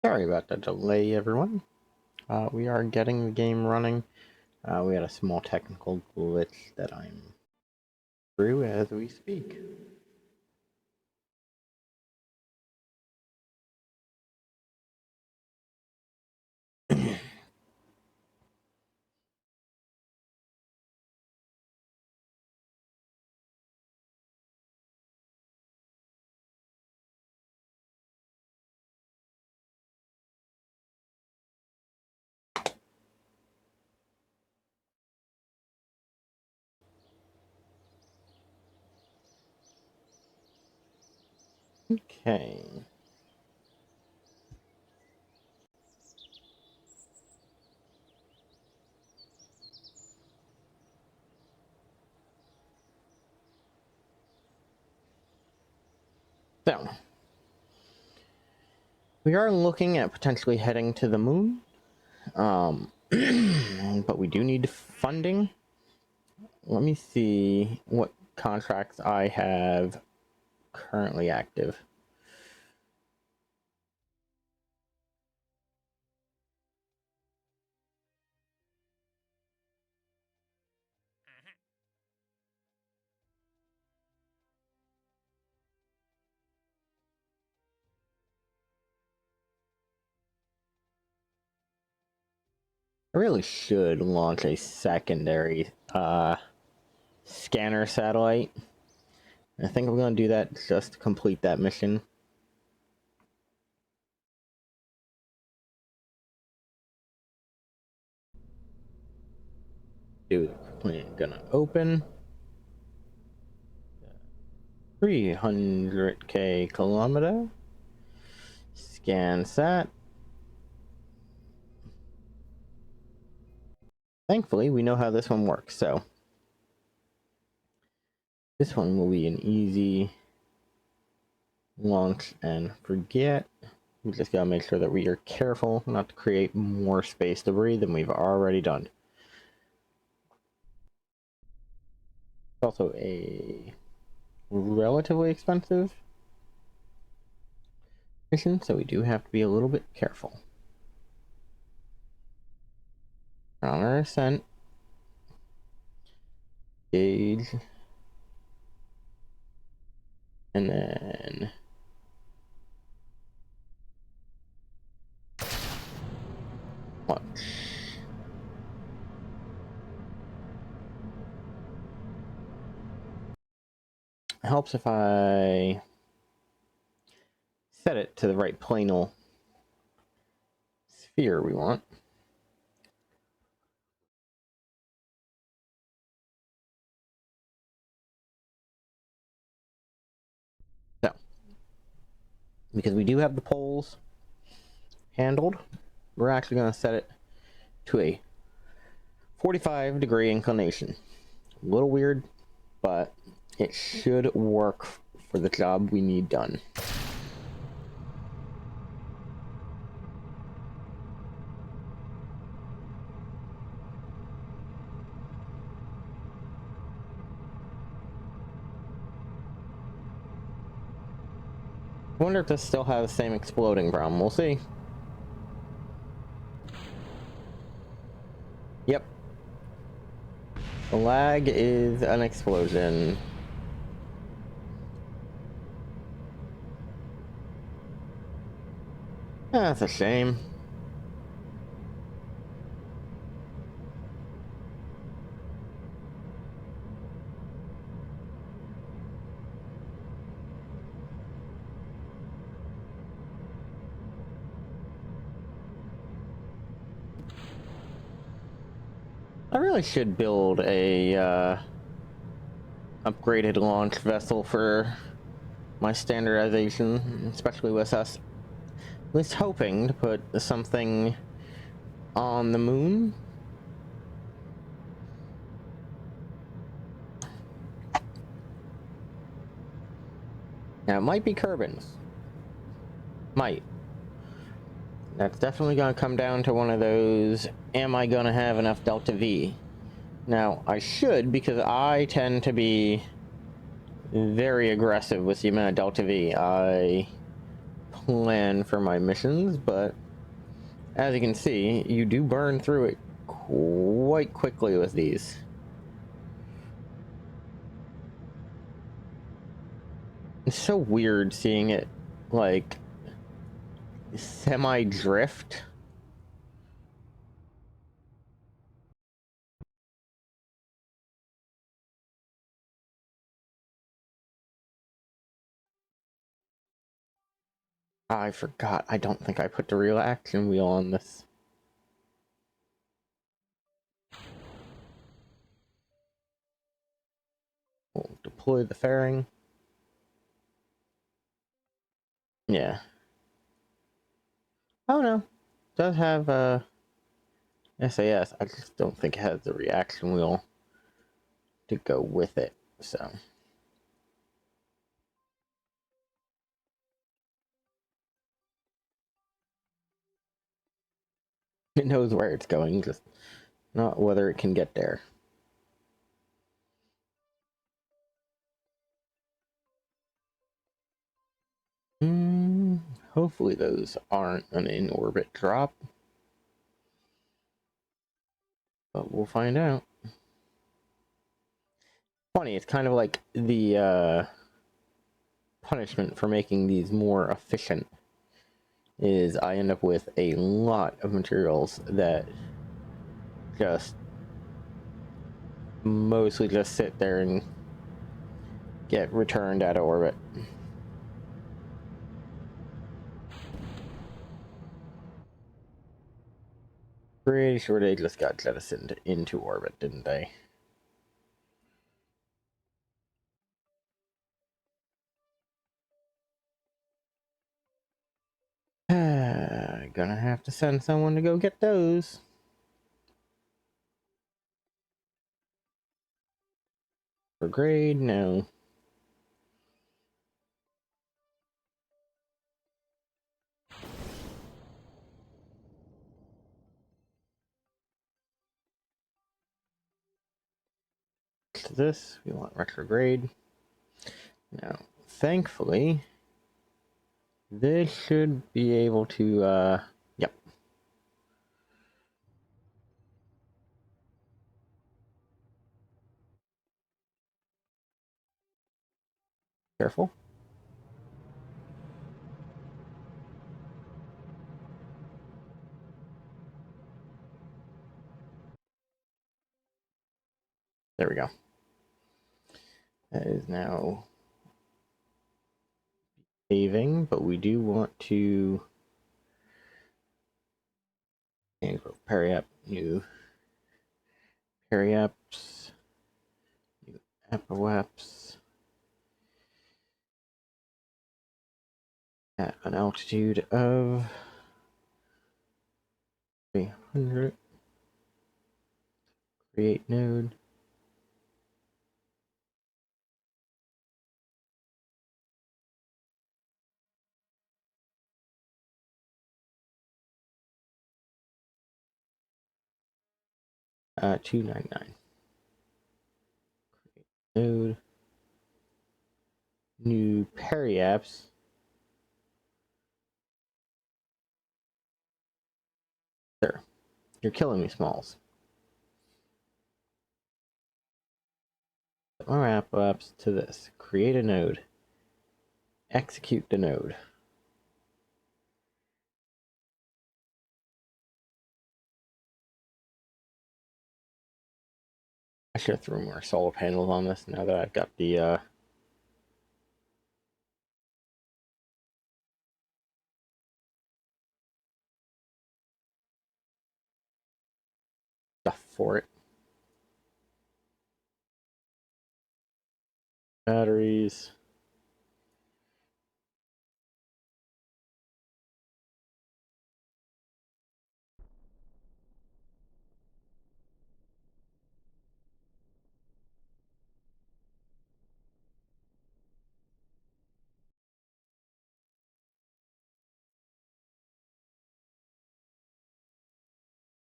Sorry about the delay, everyone. We are getting the game running. We had a small technical glitch that I'm through as we speak. Okay. So, we are looking at potentially heading to the moon, but we do need funding. Let me see what contracts I have currently active. I really should launch a secondary scanner satellite. I think I'm going to do that just to complete that mission. Do gonna open 300k kilometer scan sat. Thankfully, we know how this one works, so this one will be an easy launch and forget. We just gotta make sure that we are careful not to create more space debris than we've already done. It's also a relatively expensive mission, so we do have to be a little bit careful. On our ascent, gauge, and then launch. It helps if I set it to the right planal sphere we want. So, because we do have the poles handled, we're actually going to set it to a 45-degree inclination. A little weird, but it should work for the job we need done. I wonder if this still has the same exploding problem. We'll see. Yep. The lag is an explosion. That's a shame. I really should build a upgraded launch vessel for my standardization, especially with us at least hoping to put something on the moon. Now, it might be Kerbin's. Might. That's definitely going to come down to one of those, am I going to have enough Delta V? Now, I should, because I tend to be very aggressive with the amount of Delta V I plan for my missions, but as you can see, you do burn through it quite quickly with these. It's so weird seeing it, like, semi-drift. I forgot. I don't think I put the real action wheel on this. We'll deploy the fairing. Yeah. Oh no. Does have SAS. I just don't think it has the reaction wheel to go with it. So it knows where it's going, just not whether it can get there. Hopefully those aren't an in-orbit drop. But we'll find out. Funny, it's kind of like the punishment for making these more efficient is I end up with a lot of materials that just mostly just sit there and get returned out of orbit. Pretty sure they just got jettisoned into orbit, didn't they? Gonna have to send someone to go get those. For grade, no. To this, we want retrograde. Now, thankfully, this should be able to, yep. Careful. There we go. That is now saving, but we do want to periap, new periaps, new apoaps at an altitude of 300. Create node. Uh, 299. Create node. New periaps. There. You're killing me, Smalls. Put my apoaps to this. Create a node. Execute the node. I should have thrown more solar panels on this now that I've got the stuff for it. Batteries.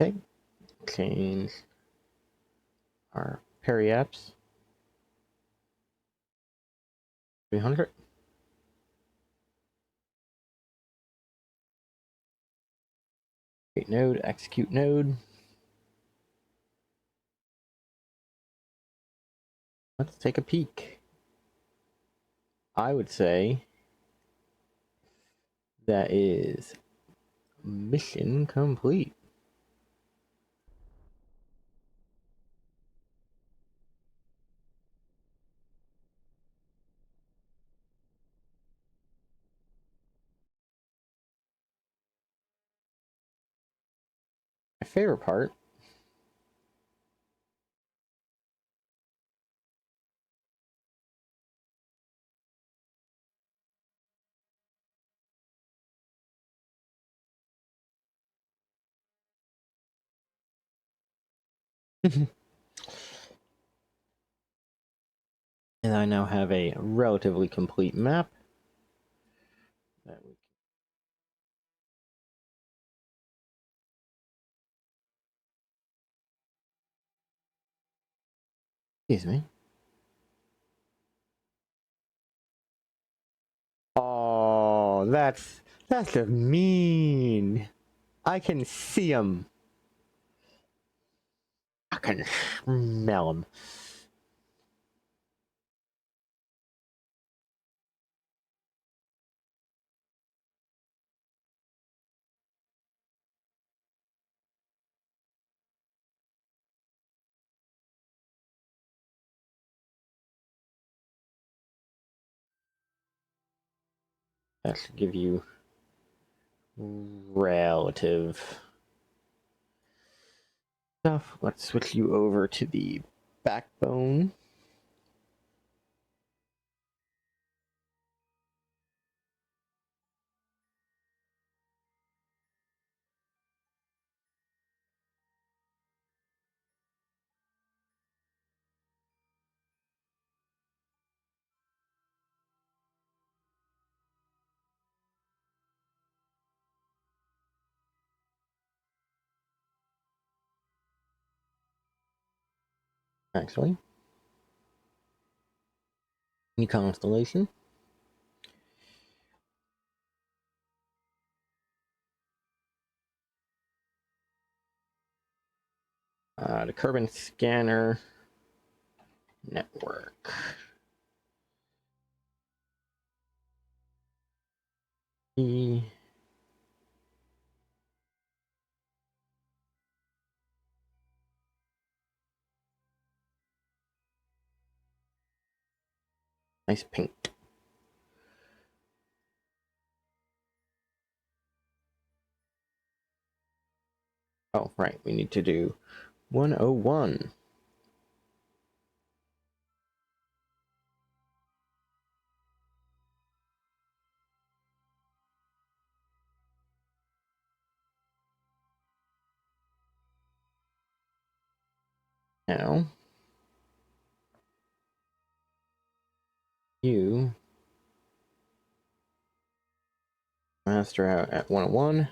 Okay. Change our periaps. 300. Create node, execute node. Let's take a peek. I would say that is mission complete. My favorite part and I now have a relatively complete map that we excuse me. Oh, that's just mean. I can see him. I can smell him. That should give you relative stuff. Let's switch you over to the backbone. Actually, new constellation. The Kerbin Scanner Network. E nice pink. Oh, right, we need to do 101. Now, you master out at 101.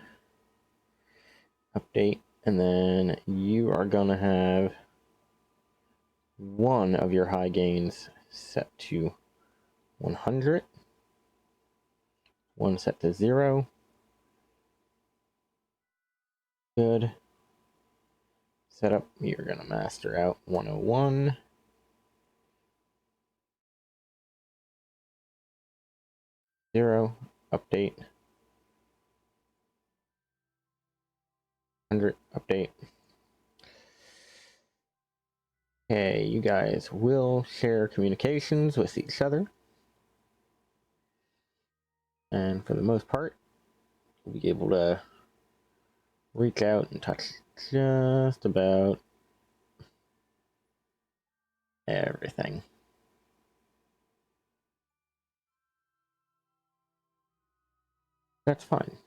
Update, and then you are gonna have one of your high gains set to 100, one set to 0. Good. Setup, you're gonna master out 101. 0, update. 100, update. Okay, you guys will share communications with each other. And for the most part, we'll be able to reach out and touch just about everything. That's fine.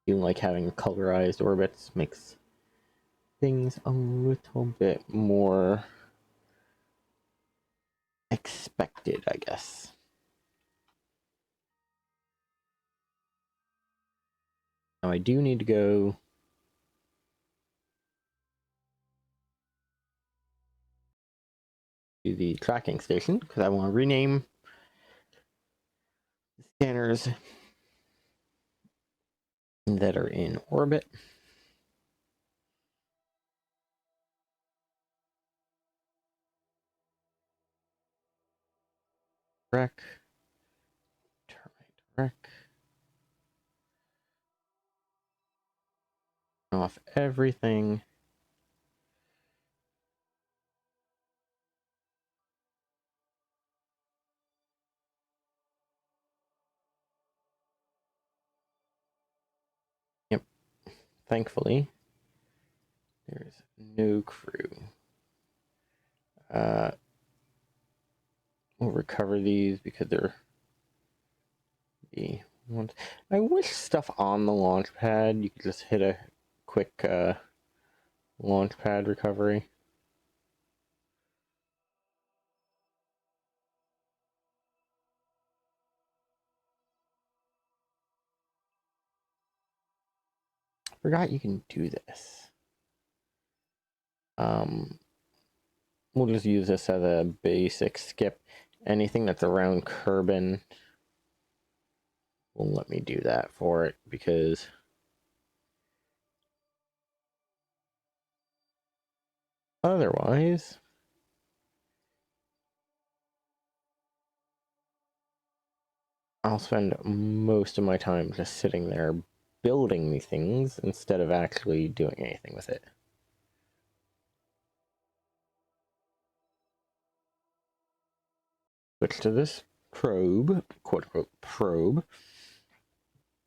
Feeling like having colorized orbits makes things a little bit more expected, I guess. Now I do need to go to the tracking station because I want to rename the scanners that are in orbit. Rec. Terminate rec. Off everything. Yep. Thankfully, there's no crew. We'll recover these because they're the ones. I wish stuff on the launch pad, you could just hit a quick launch pad recovery. Forgot you can do this. We'll just use this as a basic skip. Anything that's around Kerbin will let me do that for it because otherwise I'll spend most of my time just sitting there building these things instead of actually doing anything with it. Switch to this probe, quote unquote probe,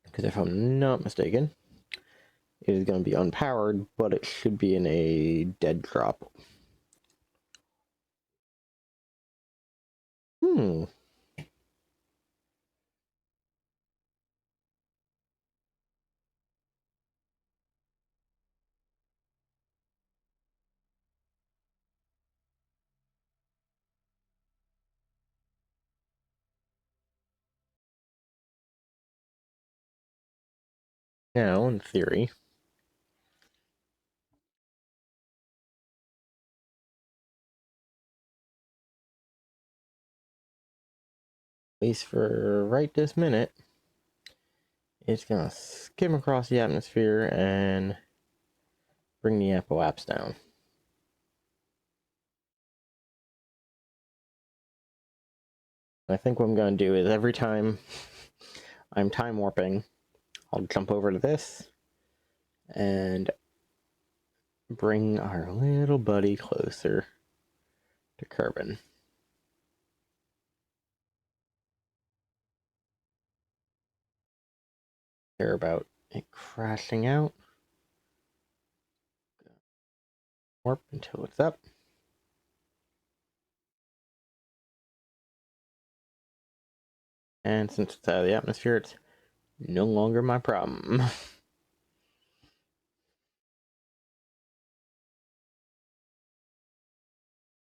because if I'm not mistaken, it is going to be unpowered, but it should be in a dead drop. Now, in theory, at least for right this minute, it's going to skim across the atmosphere and bring the apoaps down. I think what I'm going to do is every time I'm time warping, I'll jump over to this and bring our little buddy closer to Kerbin. Care about it crashing out. Warp until it's up. And since it's out of the atmosphere, it's no longer my problem.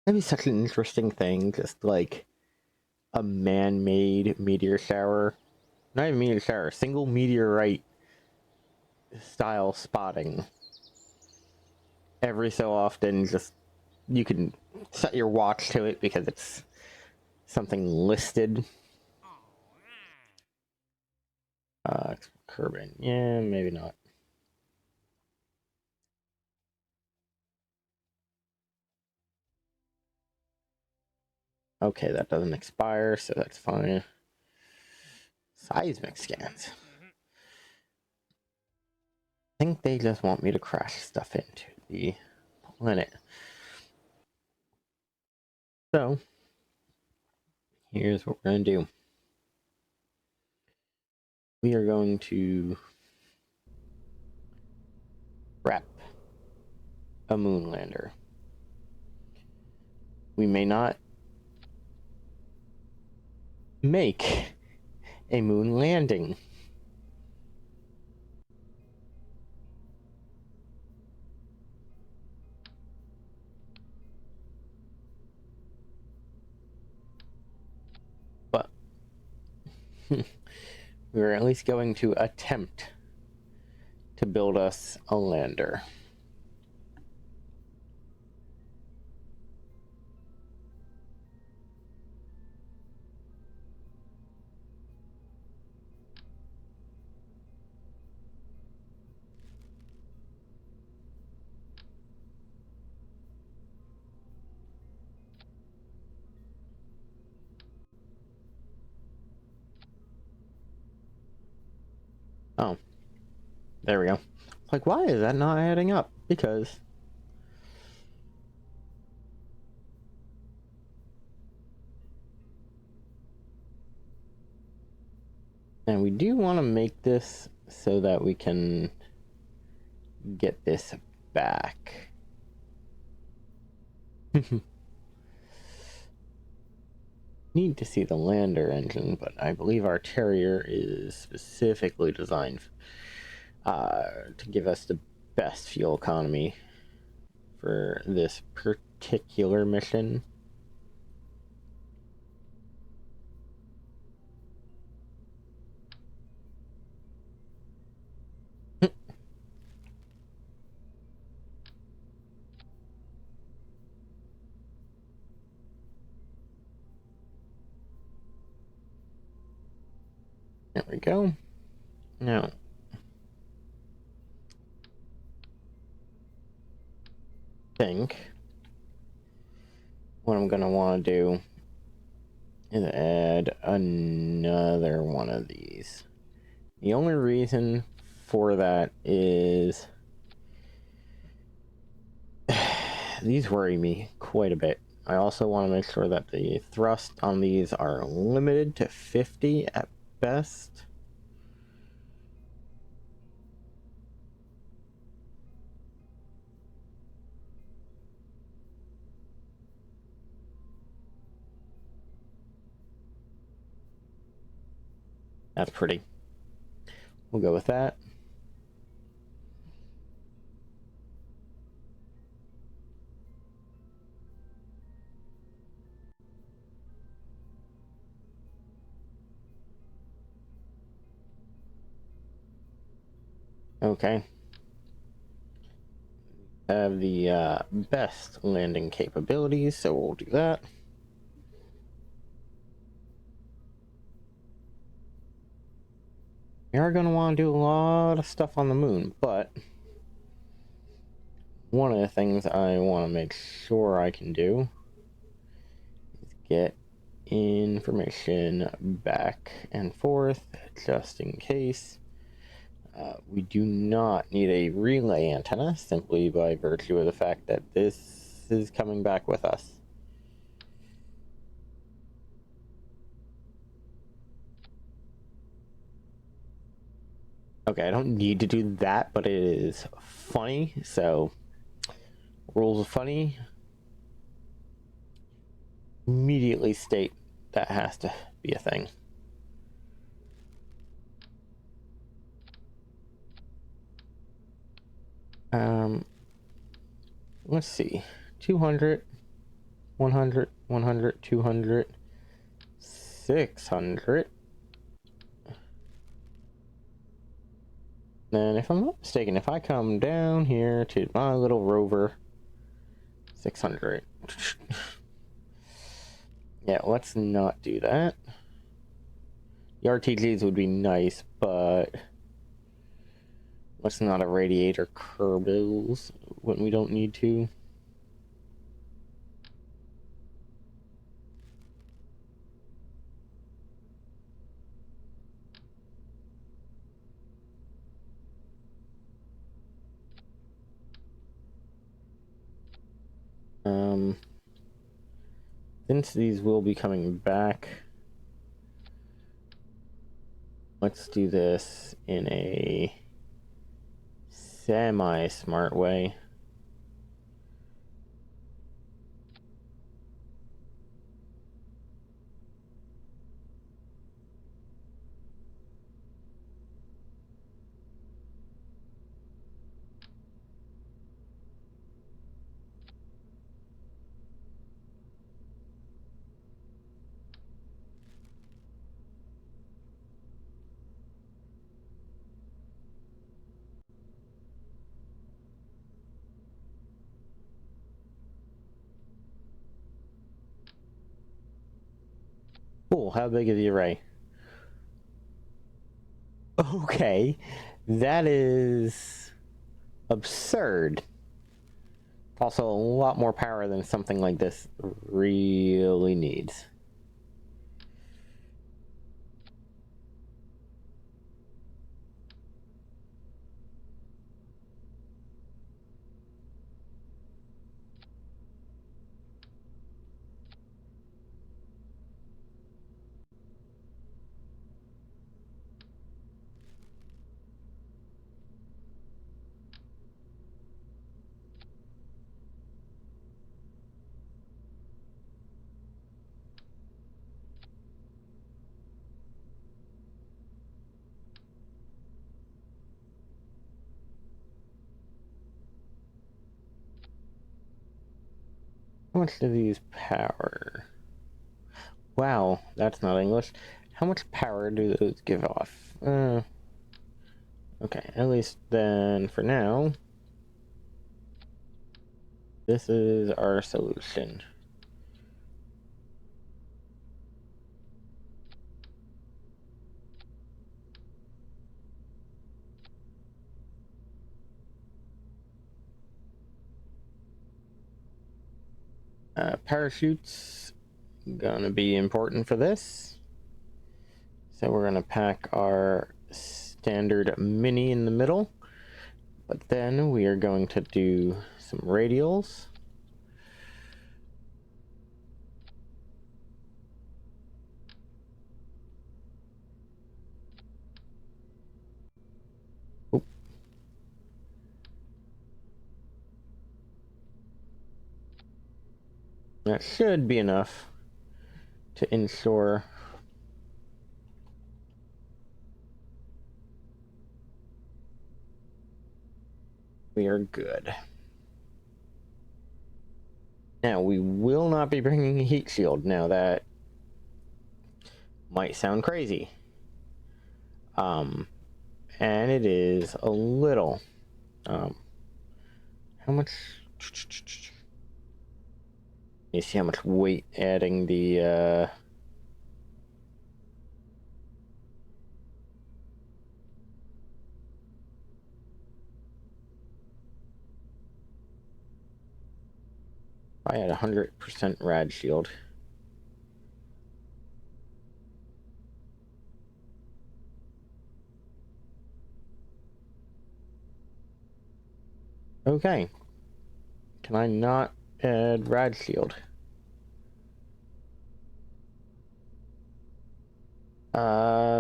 That'd be such an interesting thing, just like a man-made meteor shower. Not even meteor shower, single meteorite style spotting. Every so often, just you can set your watch to it because it's something listed. Kerbin, yeah, maybe not. Okay, that doesn't expire, so that's fine. Seismic scans. I think they just want me to crash stuff into the planet. So, here's what we're going to do. We are going to prep a moon lander. We may not make a moon landing. But we're at least going to attempt to build us a lander. Oh, there we go. Like, why is that not adding up? Because... And we do want to make this so that we can get this back. Need to see the lander engine, but I believe our Terrier is specifically designed to give us the best fuel economy for this particular mission. There we go. Now, I think what I'm going to want to do is add another one of these. The only reason for that is these worry me quite a bit. I also want to make sure that the thrust on these are limited to 50 at best. That's pretty. We'll go with that. Okay. Have the best landing capabilities, so we'll do that. We are going to want to do a lot of stuff on the moon, but one of the things I want to make sure I can do is get information back and forth just in case. We do not need a relay antenna simply by virtue of the fact that this is coming back with us. Okay, I don't need to do that, but it is funny, so rules of funny immediately state that has to be a thing. Let's see. 200, 100, 100, 200, 600. Then, if I'm not mistaken, if I come down here to my little rover, 600. Yeah, let's not do that. The RTGs would be nice, but let's not irradiate our Kerbals when we don't need to. Since these will be coming back, let's do this in a semi-smart way. Cool, how big is the array? Okay, that is absurd. Also, a lot more power than something like this really needs. How much do these power? Wow, that's not English. How much power do those give off? Okay, at least then for now, this is our solution. Parachutes gonna be important for this. So we're gonna pack our standard mini in the middle, but then we are going to do some radials. Oop. That should be enough to ensure we are good. Now, we will not be bringing a heat shield. Now, that might sound crazy. And it is a little. How much? You see how much weight adding the, I had 100% rad shield. Okay. Can I not add rad shield?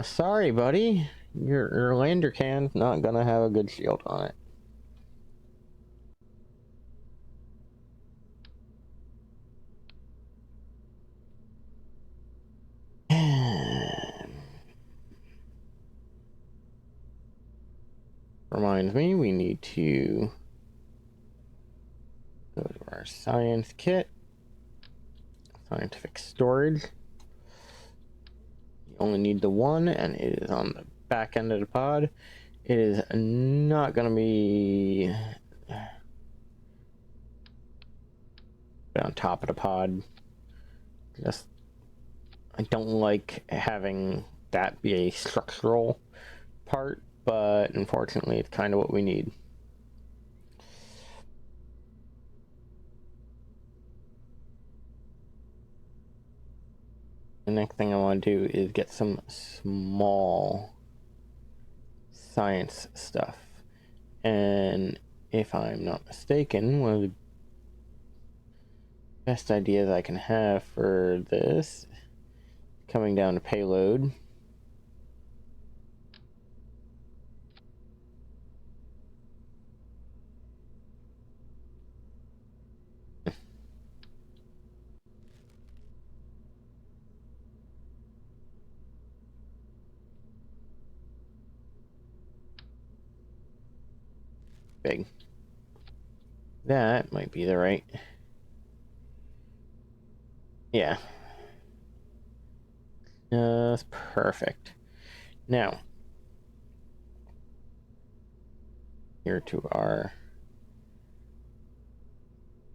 Sorry, buddy. Your lander can's not gonna have a good shield on it. Reminds me, we need to go to our science kit. Scientific storage. You only need the one, and it is on the back end of the pod. It is not going to be on top of the pod. Just, I don't like having that be a structural part, but unfortunately, it's kind of what we need. The next thing I want to do is get some small science stuff. And if I'm not mistaken, one of the best ideas I can have for this, coming down to payload, big. That might be the right. Yeah. Just perfect. Now, here to our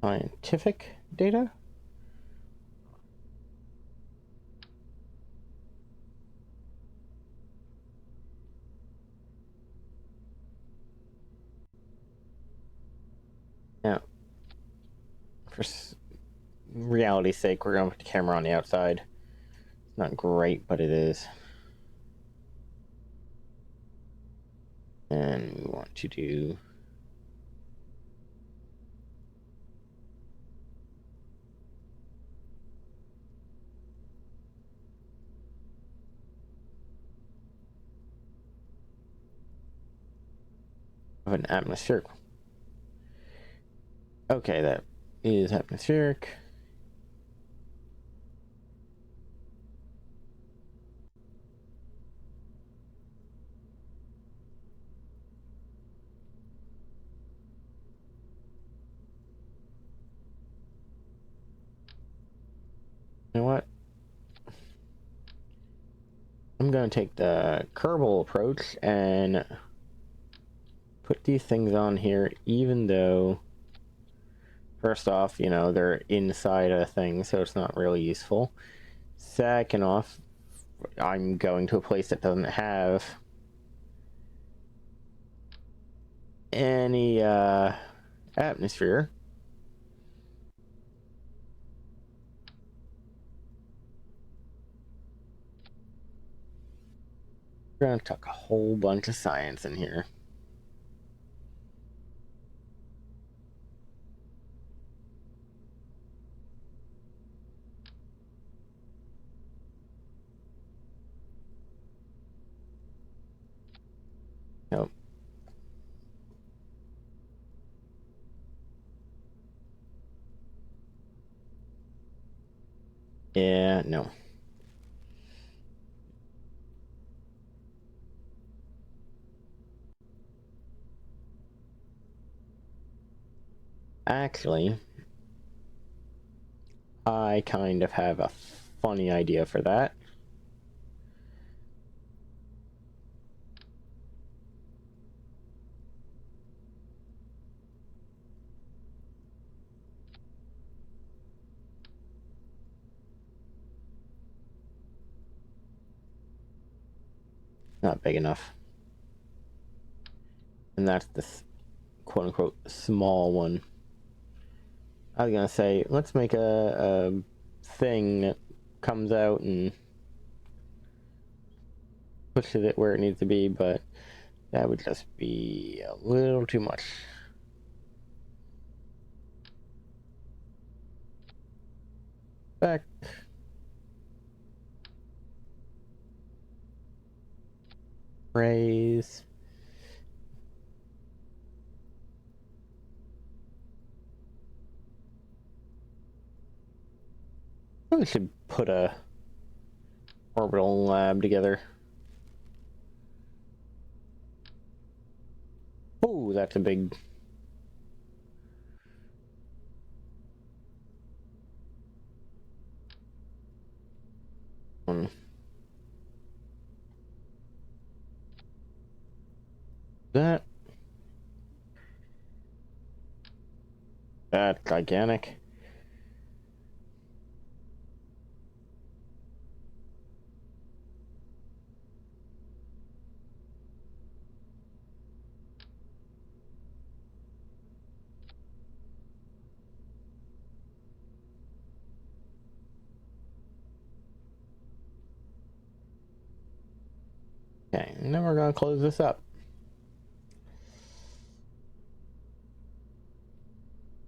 scientific data. Now, for reality's sake, we're going to put the camera on the outside. It's not great, but it is. And we want to do an atmospheric. Okay, that is atmospheric. I'm going to take the Kerbal approach and put these things on here, even though, first off, you know, they're inside a thing, so it's not really useful. Second off, I'm going to a place that doesn't have any atmosphere. We're going to tuck a whole bunch of science in here. Nope. Yeah, no. Actually, I kind of have a funny idea for that. Not big enough. And that's the quote-unquote small one. I was gonna say, let's make a thing that comes out and pushes it where it needs to be, but that would just be a little too much. Back. Raise. Probably should put a orbital lab together. Oh, that's a big... one. That's gigantic. Okay, and then we're gonna close this up.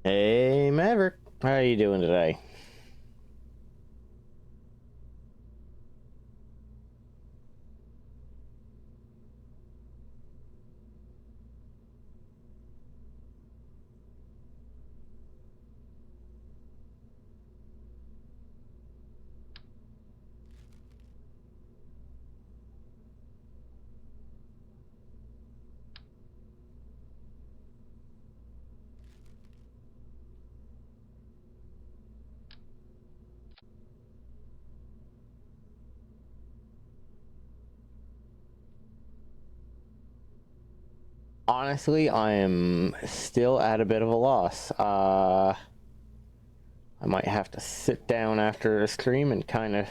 Hey, Maverick, how are you doing today? Honestly, I am still at a bit of a loss. I might have to sit down after the stream and kind of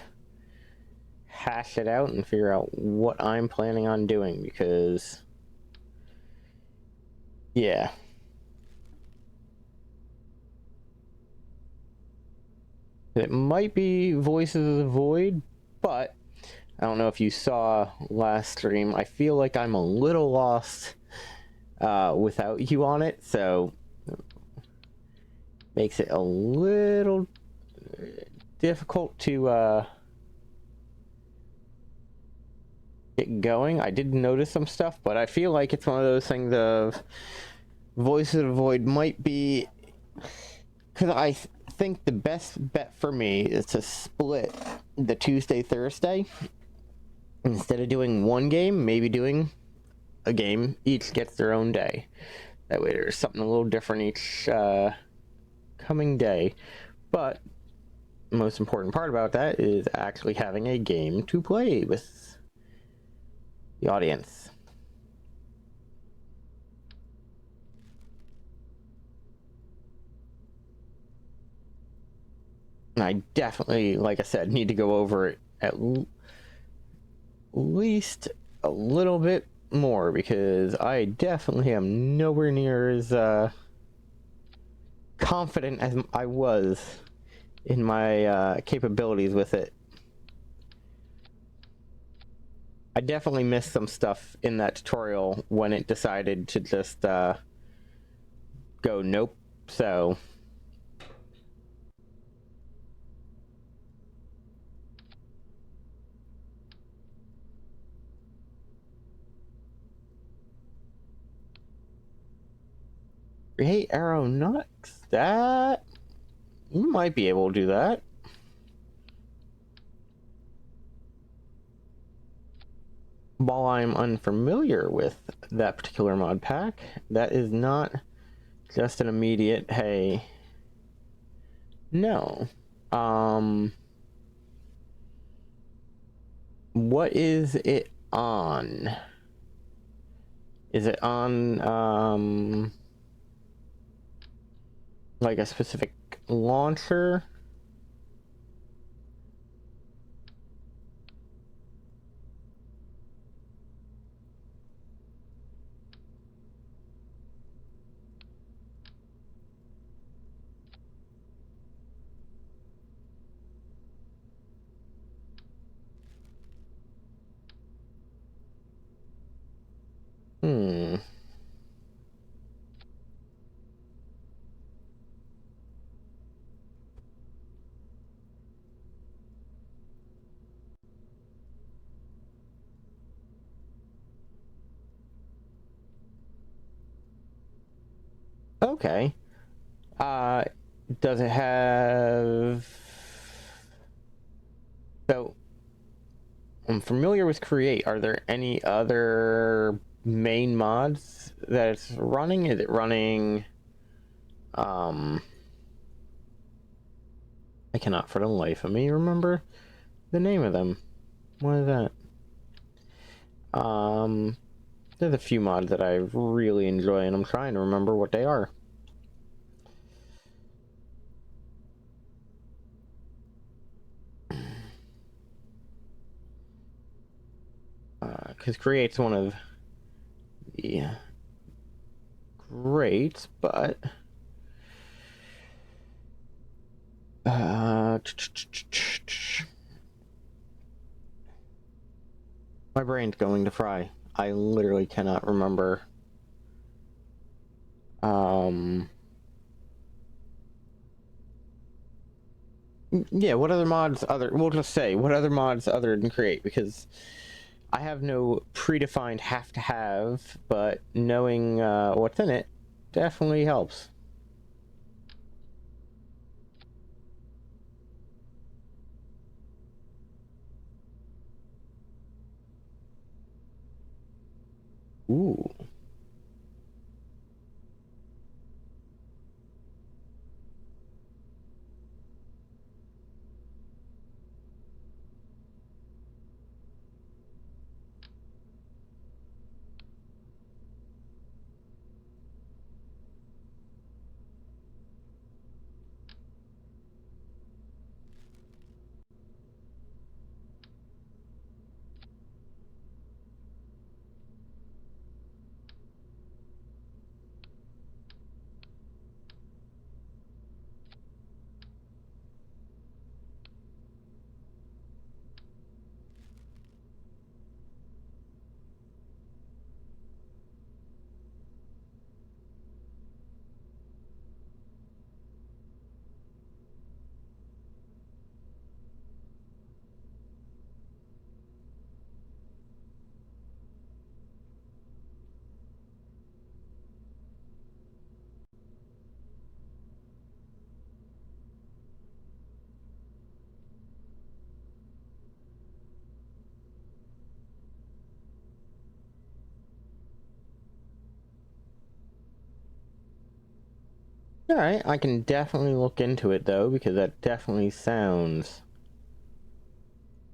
hash it out and figure out what I'm planning on doing, because yeah, it might be Voices of the Void, but I don't know if you saw last stream. I feel like I'm a little lost without you on it, so makes it a little difficult to get going. I did notice some stuff, but I feel like it's one of those things of Voices of the Void might be, because I think the best bet for me is to split the Tuesday, Thursday. Instead of doing one game, maybe doing a game. Each gets their own day. That way there's something a little different each coming day. But the most important part about that is actually having a game to play with the audience. And I definitely, like I said, need to go over it at least a little bit more, because I definitely am nowhere near as confident as I was in my capabilities with it. I definitely missed some stuff in that tutorial when it decided to just go nope. So create aeronautics, that you might be able to do that. While I'm unfamiliar with that particular mod pack, that is not just an immediate hey. No. What is it on? Is it on like a specific launcher? Hmm. Okay. Uh, does it have... So, I'm familiar with Create. Are there any other main mods that it's running? Is it running... I cannot for the life of me remember the name of them. What is that? There's a few mods that I really enjoy, and I'm trying to remember what they are. Because Create's one of the greats, but my brain's going to fry. I literally cannot remember. Yeah, what other mods we'll just say, what other mods other than Create, because I have no predefined have to have, but knowing what's in it definitely helps. Ooh. All right, I can definitely look into it though, because that definitely sounds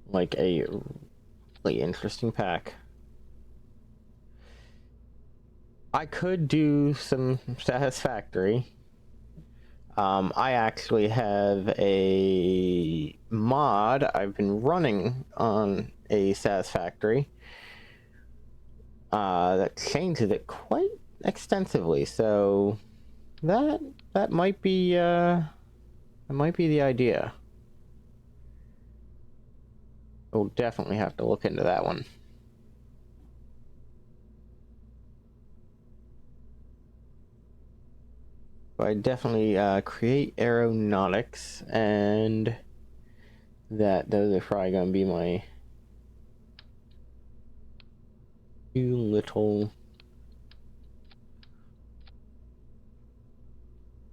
like a really interesting pack. I could do some satisfactory. I actually have a mod I've been running on a satisfactory that changes it quite extensively. So that might be the idea. We'll definitely have to look into that one. But I definitely create aeronautics, and those are probably gonna be my two little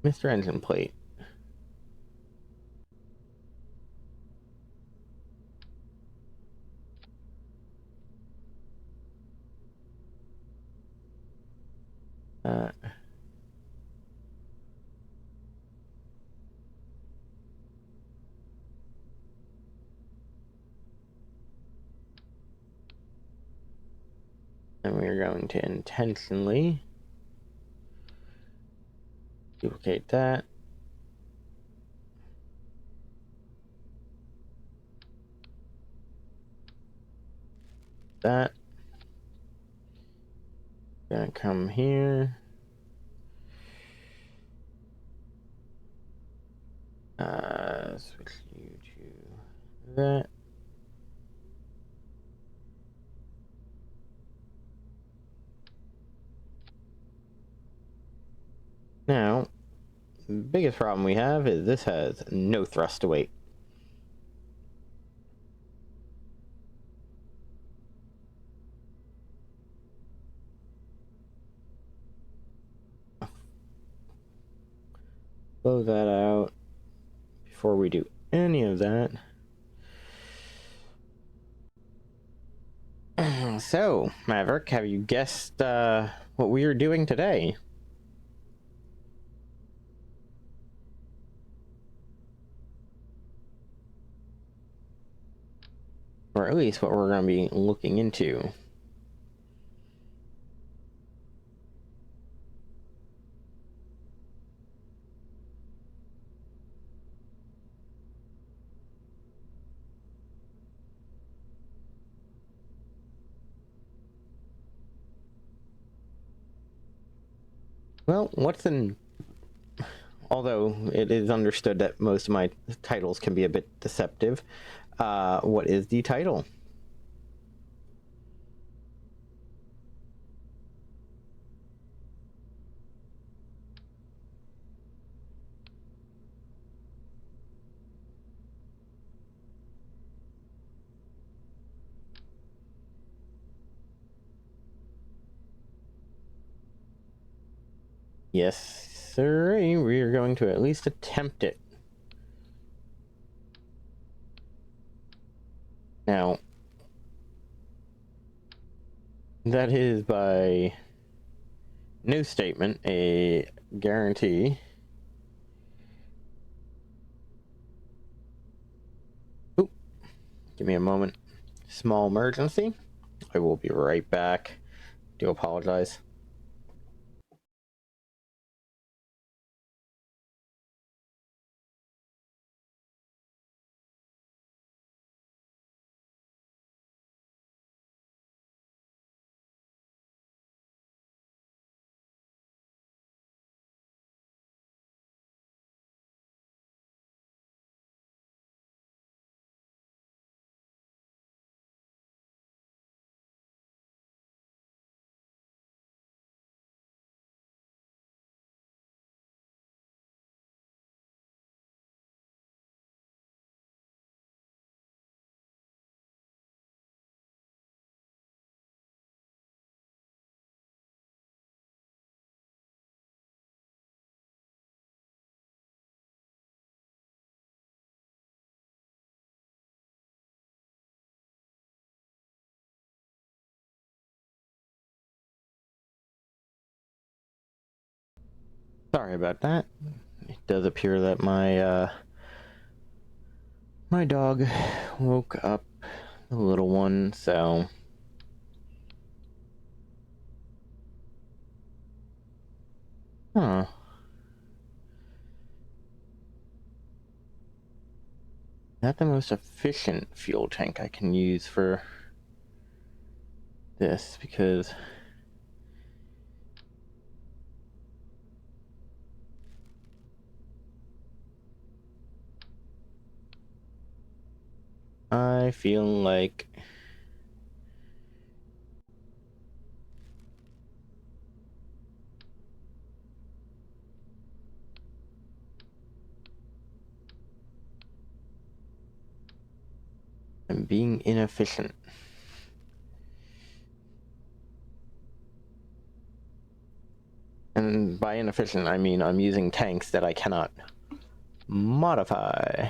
Mr. Engine Plate. Uh, and we're going to intentionally duplicate that. That. Gonna come here. Switch you to that. Now, the biggest problem we have is this has no thrust to weight. Blow that out before we do any of that. So, Maverick, have you guessed what we are doing today? Or at least what we're going to be looking into. Well, although it is understood that most of my titles can be a bit deceptive, what is the title? Yes, sir. We are going to at least attempt it. Now, that is by no statement a guarantee. Oop, give me a moment. Small emergency. I will be right back. Do apologize. Sorry about that. It does appear that my dog woke up the little one, so Huh. Not the most efficient fuel tank I can use for this, because I feel like I'm being inefficient. And by inefficient, I mean I'm using tanks that I cannot modify.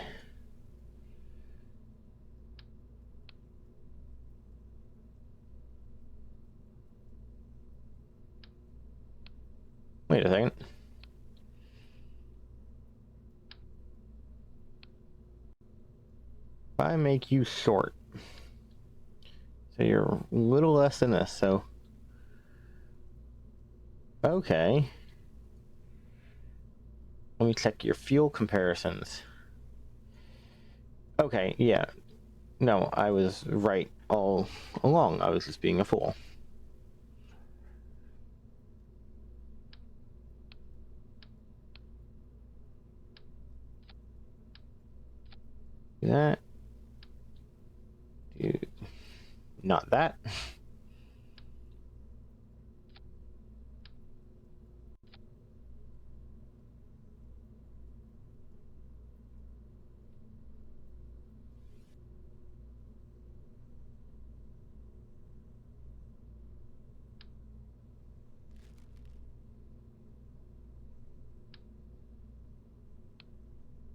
Wait a second. If I make you short, so you're a little less than this, so okay. Let me check your fuel comparisons. Okay, yeah. No, I was right all along. I was just being a fool. Do that. Do not that.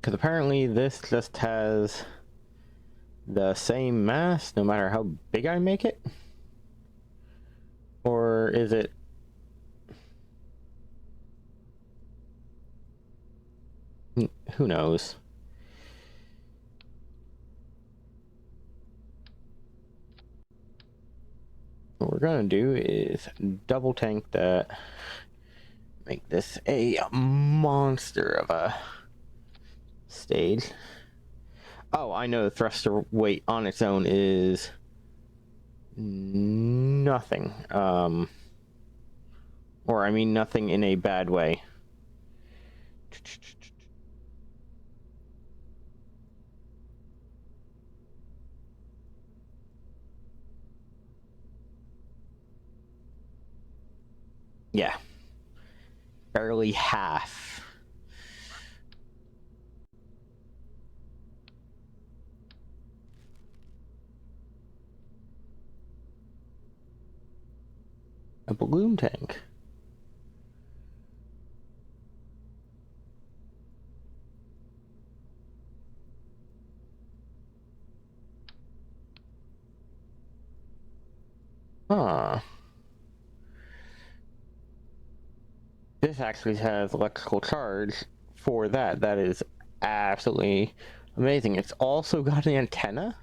Because apparently this just has the same mass no matter how big I make it? Or is it... Who knows? What we're gonna do is double tank that. Make this a monster of a stage. Oh, I know the thruster weight on its own is nothing. Or I mean nothing in a bad way. Yeah. Barely half. A balloon tank. Huh. This actually has electrical charge for that. That is absolutely amazing. It's also got an antenna?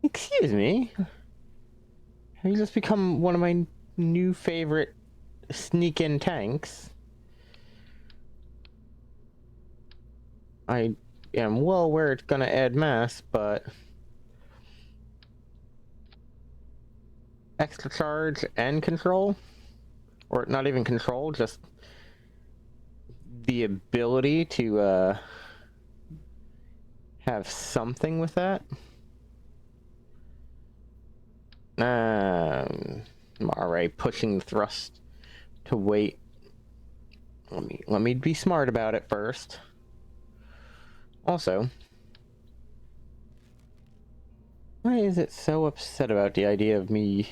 Excuse me? Have you just become one of my new favorite sneak-in tanks? I am well aware it's gonna add mass, but... Extra charge and control? Or not even control, just the ability to have something with that? Alright, pushing the thrust to weight. Let me be smart about it first. Also, why is it so upset about the idea of me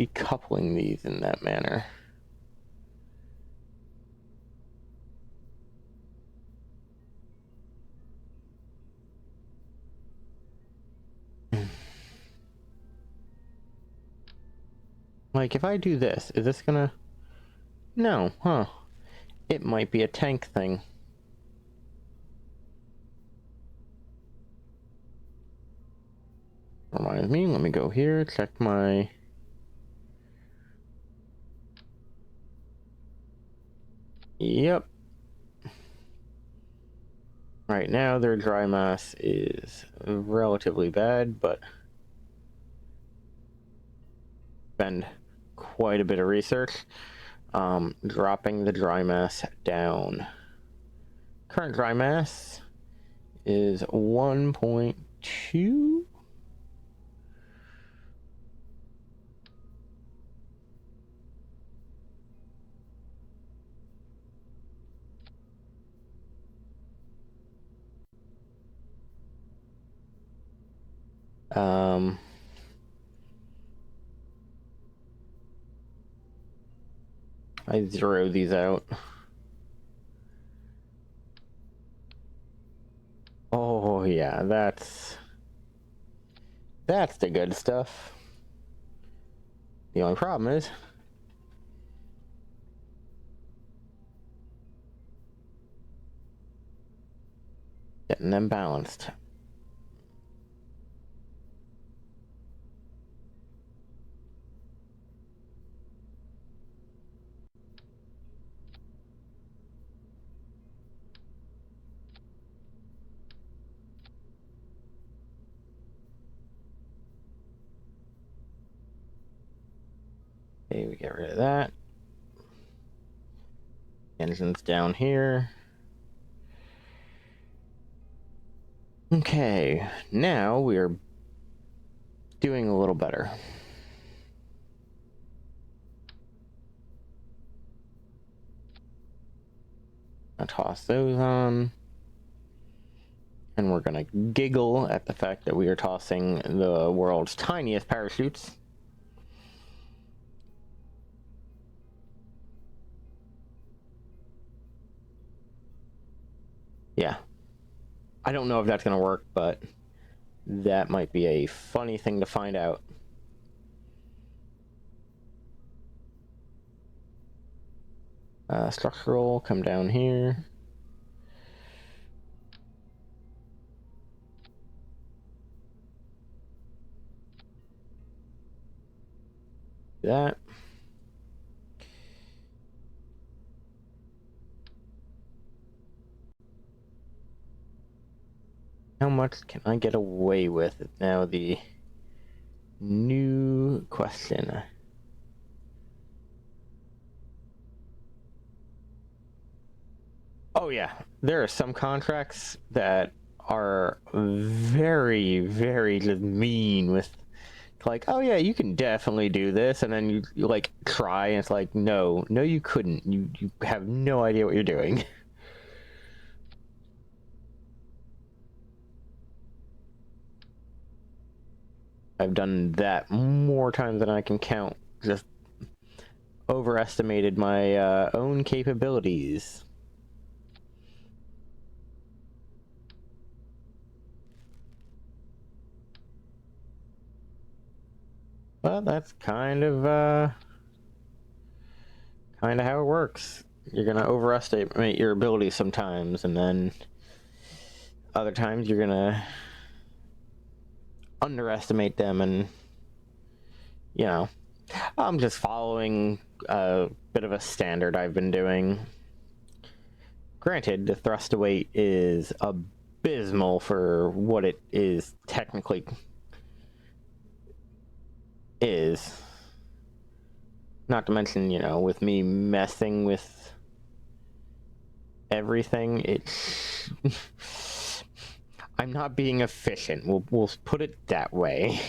decoupling these in that manner? Like, if I do this, is this gonna... No, huh. It might be a tank thing. Never with me. Let me go here, check my... Yep. Right now, their dry mass is relatively bad, but spend quite a bit of research dropping the dry mass down. Current dry mass is 1.2. I zero these out. Oh yeah, that's the good stuff. The only problem is getting them balanced. Okay, we get rid of that. Engine's down here. Okay, now we're doing a little better. I'll toss those on. And we're gonna giggle at the fact that we are tossing the world's tiniest parachutes. Yeah. I don't know if that's gonna work, but that might be a funny thing to find out. Structural, come down here. That. How much can I get away with? Is now the new question. Oh yeah, there are some contracts that are very, very just mean with like, oh yeah, you can definitely do this, and then you like try, and it's like, no, you couldn't. You have no idea what you're doing. I've done that more times than I can count. Just overestimated my own capabilities. Well, that's kind of how it works. You're gonna overestimate your abilities sometimes, and then other times you're gonna underestimate them, and you know, I'm just following a bit of a standard I've been doing. Granted, the thrust to weight is abysmal for what it is technically is. Not to mention, you know, with me messing with everything, it's I'm not being efficient. We'll put it that way.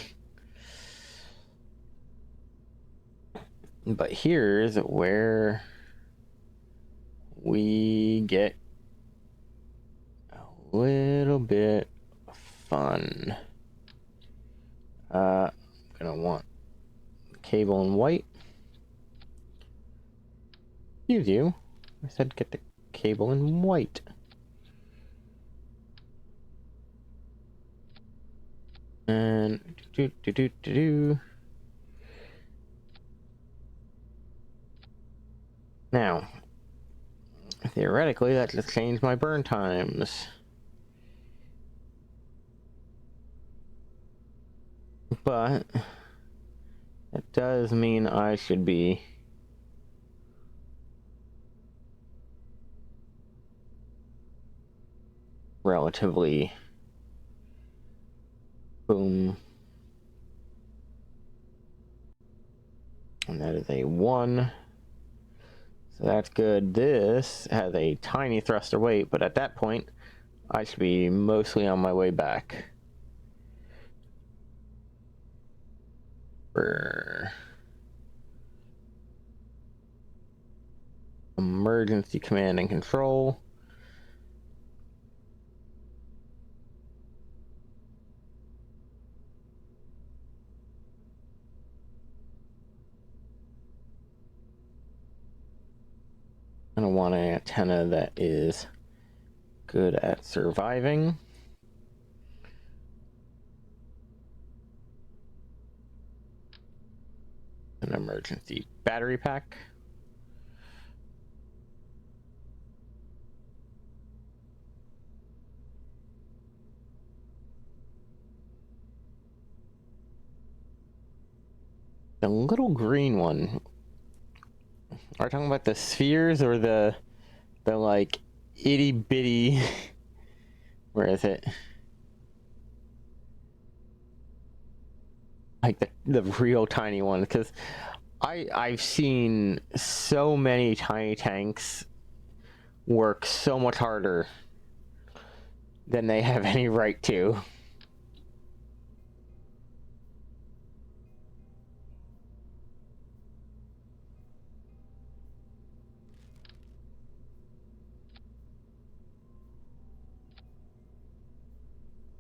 But here's where we get a little bit fun. I'm gonna want cable in white. Excuse you. I said get the cable in white. And now, theoretically, that just changed my burn times. but it does mean I should be relatively boom. And that is a 1. So that's good. This has a tiny thruster weight, but at that point, I should be mostly on my way back. For emergency command and control. I don't want an antenna that is good at surviving. An emergency battery pack. The little green one. Are we talking about the spheres or the like itty bitty? Where is it? Like the real tiny one, because I've seen so many tiny tanks work so much harder than they have any right to.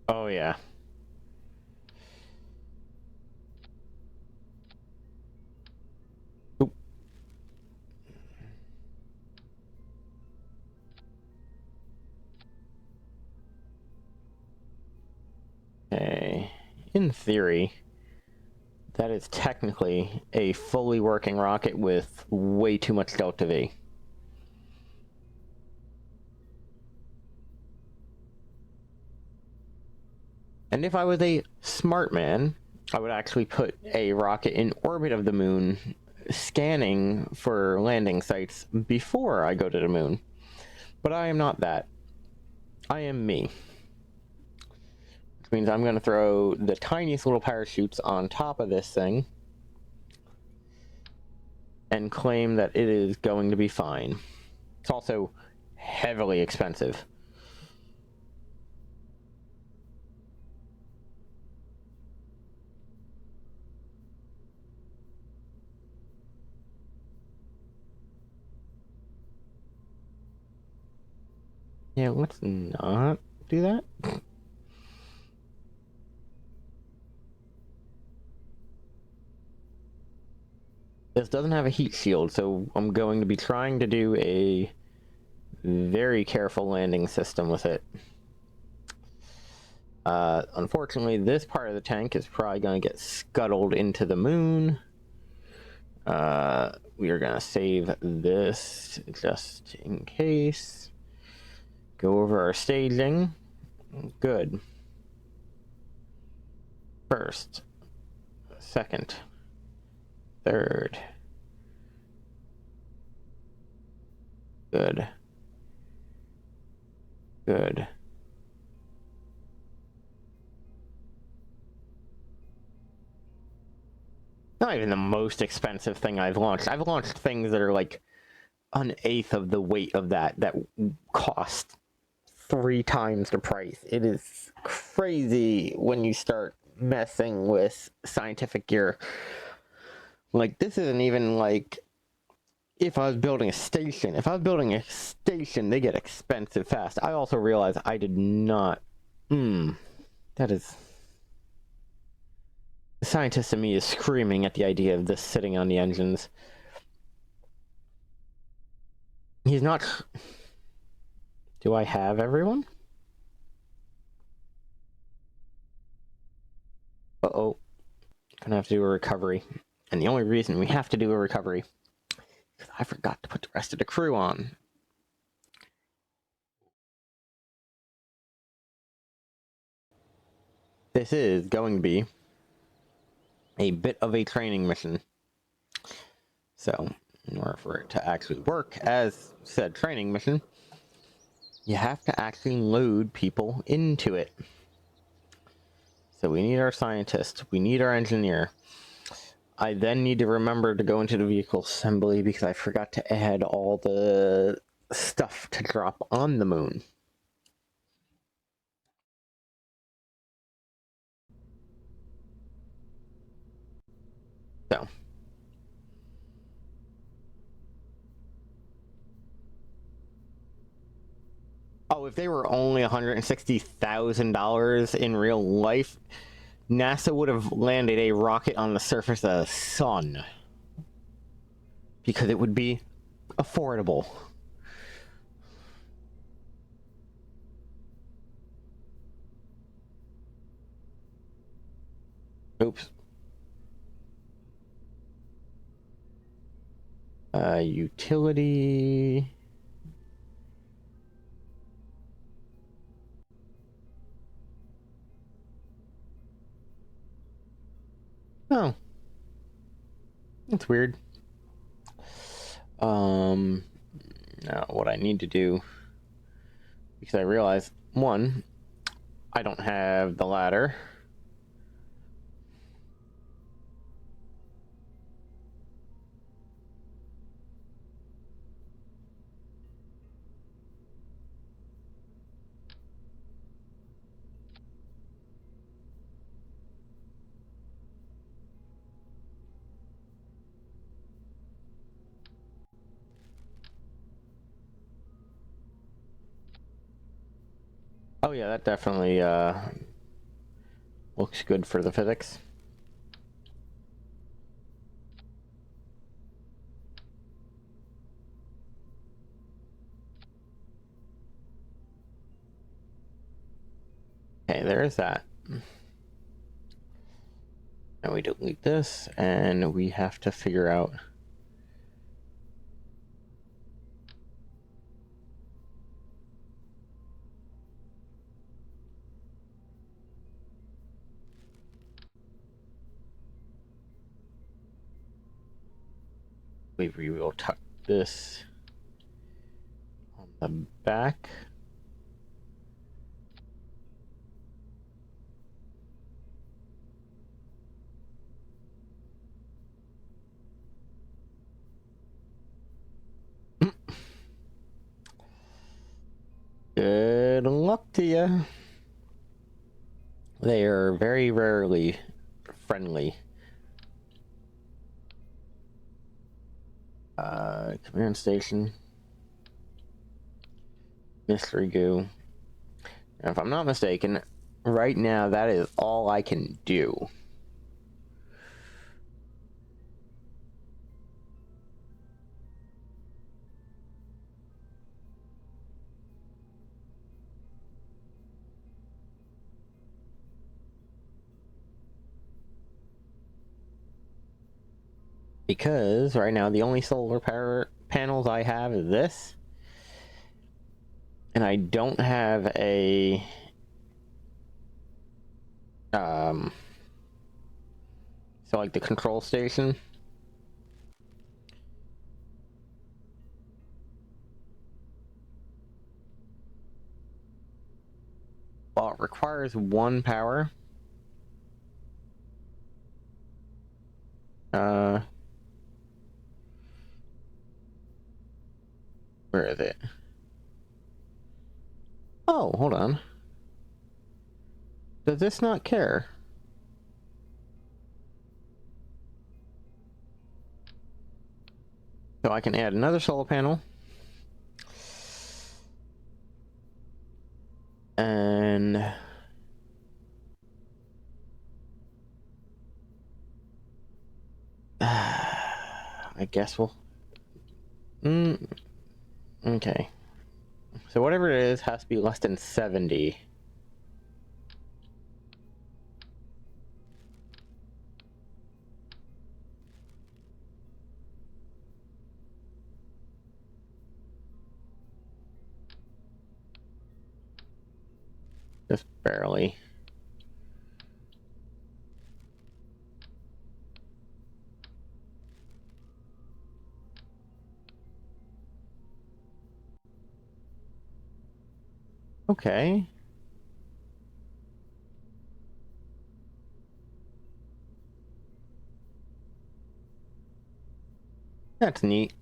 Oh yeah. Oop. Okay. In theory, that is technically a fully working rocket with way too much delta V. And if I was a smart man, I would actually put a rocket in orbit of the moon, scanning for landing sites before I go to the moon. But I am not that. I am me. Which means I'm going to throw the tiniest little parachutes on top of this thing and claim that it is going to be fine. It's also heavily expensive. Yeah, let's not do that. This doesn't have a heat shield, so I'm going to be trying to do a very careful landing system with it. Unfortunately, this part of the tank is probably going to get scuttled into the moon. We are going to save this just in case. Go over our staging. Good. First. Second. Third. Good. Good. Not even the most expensive thing I've launched. I've launched things that are like an eighth of the weight of that cost 3 times the price. It is crazy when you start messing with scientific gear. Like, this isn't even like if I was building a station. If I was building a station, they get expensive fast. I also realized I did not... that is... The scientist in me is screaming at the idea of this sitting on the engines. He's not... Do I have everyone? Uh-oh. Gonna have to do a recovery. And the only reason we have to do a recovery is because I forgot to put the rest of the crew on. This is going to be a bit of a training mission. So, in order for it to actually work as said training mission, you have to actually load people into it. So we need our scientist, we need our engineer. I then need to remember to go into the vehicle assembly because I forgot to add all the stuff to drop on the moon. So. Oh, if they were only $160,000 in real life, NASA would have landed a rocket on the surface of the sun. Because it would be affordable. Oops. Utility. Oh. That's weird. Now what I need to do, because I realize, one, I don't have the ladder. Oh yeah, that definitely looks good for the physics. Okay, there's that. And we delete this, and we have to figure out we will tuck this on the back. Good luck to you. They are very rarely friendly. Command station. Mystery goo. And if I'm not mistaken, right now that is all I can do. Because right now the only solar power panels I have is this. And I don't have a so like the control station. Well, it requires one power. Where is it? Oh, hold on. Does this not care? So I can add another solar panel. And I guess we'll okay. So whatever it is has to be less than 70. Just barely. Okay. That's neat.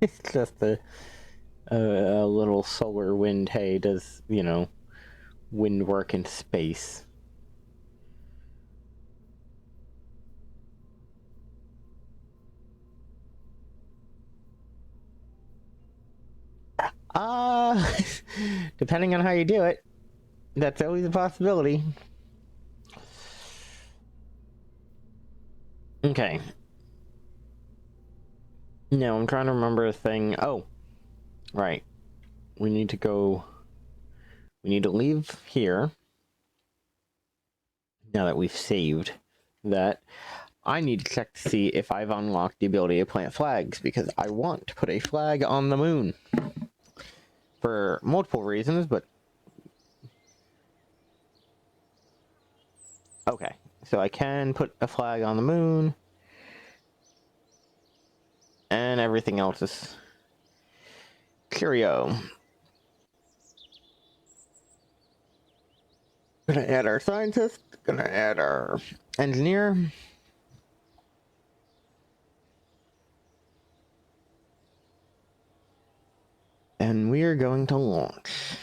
It's just a little solar wind. Hey, does, you know, wind work in space? Uh, depending on how you do it, that's always a possibility. Okay. No, I'm trying to remember a thing. Oh, right. We need to go. We need to leave here. Now that we've saved that, I need to check to see if I've unlocked the ability to plant flags, because I want to put a flag on the moon. For multiple reasons, but... Okay, so I can put a flag on the moon. And everything else is... Curio. Gonna add our scientist, gonna add our engineer. And we are going to launch.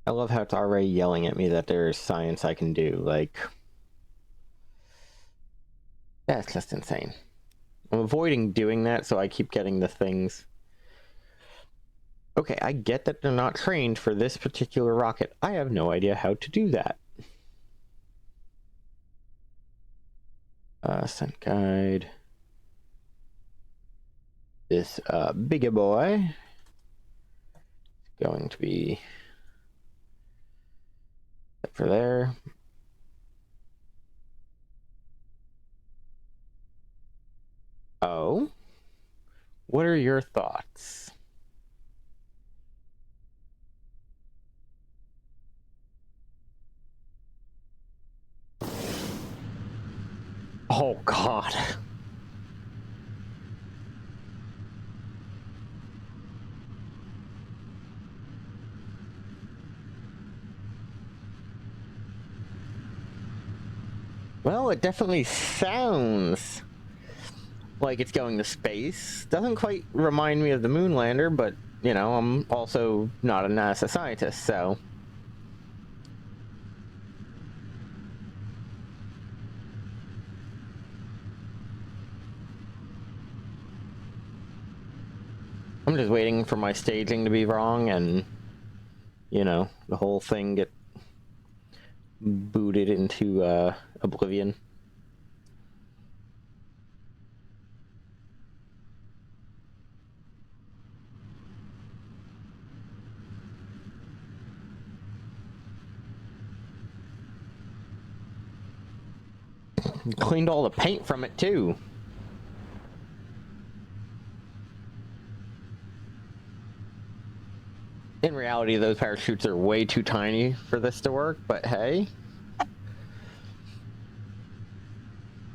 I love how it's already yelling at me that there's science I can do. Like, that's just insane. I'm avoiding doing that, so I keep getting the things. Okay, I get that they're not trained for this particular rocket. I have no idea how to do that. Sent guide. This bigger boy is going to be set for there. Oh, what are your thoughts? Oh God. Well, it definitely sounds like it's going to space. Doesn't quite remind me of the moon lander, but, you know, I'm also not a NASA scientist, so... I'm just waiting for my staging to be wrong and, you know, the whole thing get booted into oblivion. Cleaned all the paint from it, too. In reality, those parachutes are way too tiny for this to work, but hey.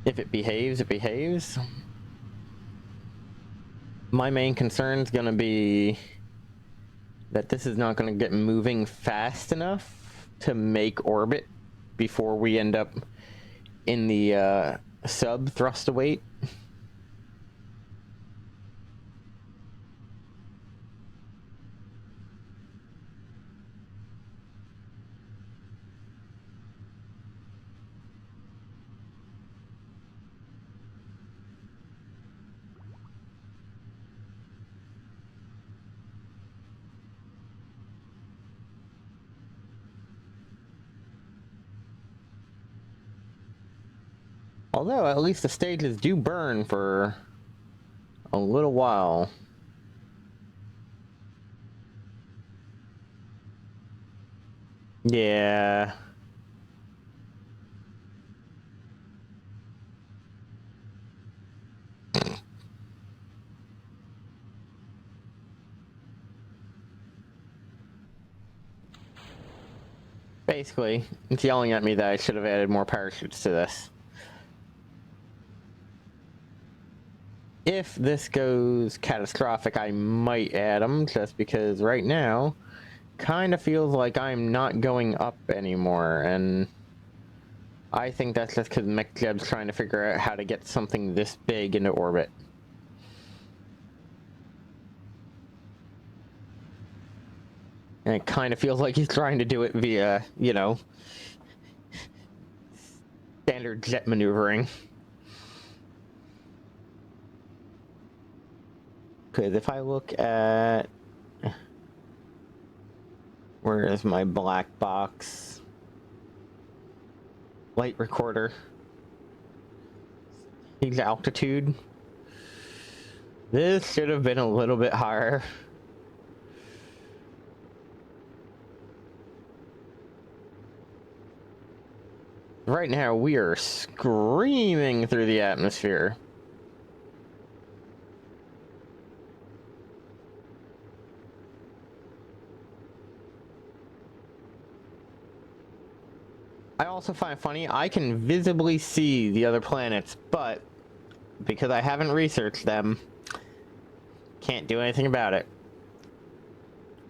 If it behaves, it behaves. My main concern is going to be that this is not going to get moving fast enough to make orbit before we end up in the sub thrust to weight. Although, at least the stages do burn for a little while. Yeah. Basically, it's yelling at me that I should have added more parachutes to this. If this goes catastrophic, I might add them, just because right now, kind of feels like I'm not going up anymore, and I think that's just because MechJeb's trying to figure out how to get something this big into orbit. And it kind of feels like he's trying to do it via, you know, standard jet maneuvering. Because if I look at... Where is my black box? Light recorder. His altitude. This should have been a little bit higher. Right now, we are screaming through the atmosphere. I also find it funny, I can visibly see the other planets, but because I haven't researched them, can't do anything about it.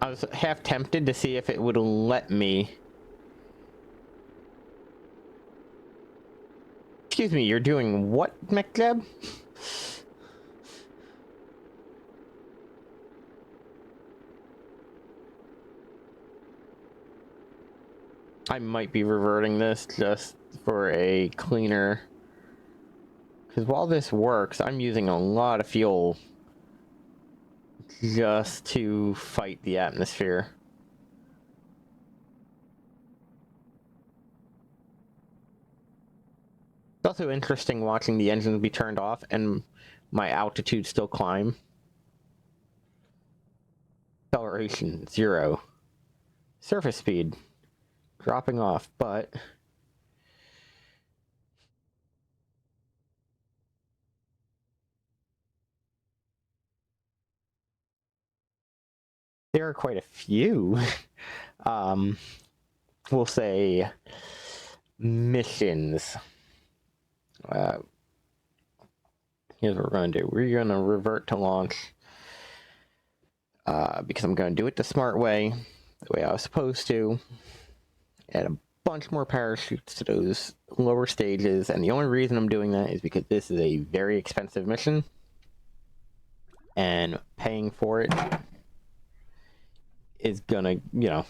I was half tempted to see if it would let me. Excuse me, you're doing what, MechJeb? I might be reverting this just for a cleaner. Because while this works, I'm using a lot of fuel just to fight the atmosphere. It's also interesting watching the engines be turned off and my altitude still climb. Acceleration, 0. Surface speed, dropping off, but... there are quite a few, we'll say, missions. Here's what we're going to do. We're going to revert to launch. Because I'm going to do it the smart way, the way I was supposed to. Add a bunch more parachutes to those lower stages, and the only reason I'm doing that is because this is a very expensive mission, and paying for it is gonna, you know,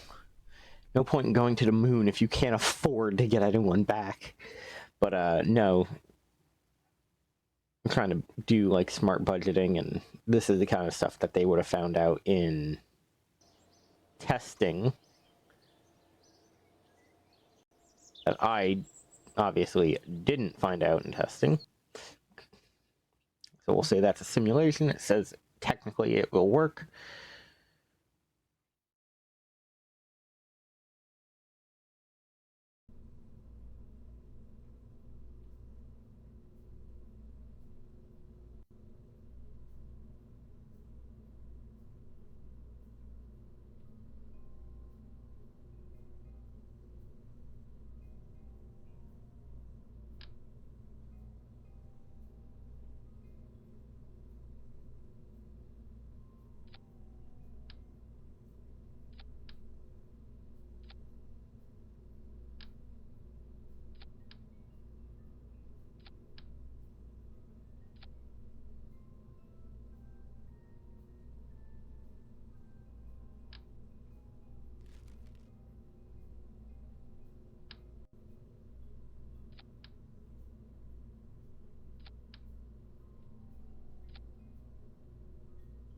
no point in going to the moon if you can't afford to get anyone back. But no, I'm trying to do like smart budgeting, and this is the kind of stuff that they would have found out in testing that I obviously didn't find out in testing. So we'll say that's a simulation. It says technically it will work.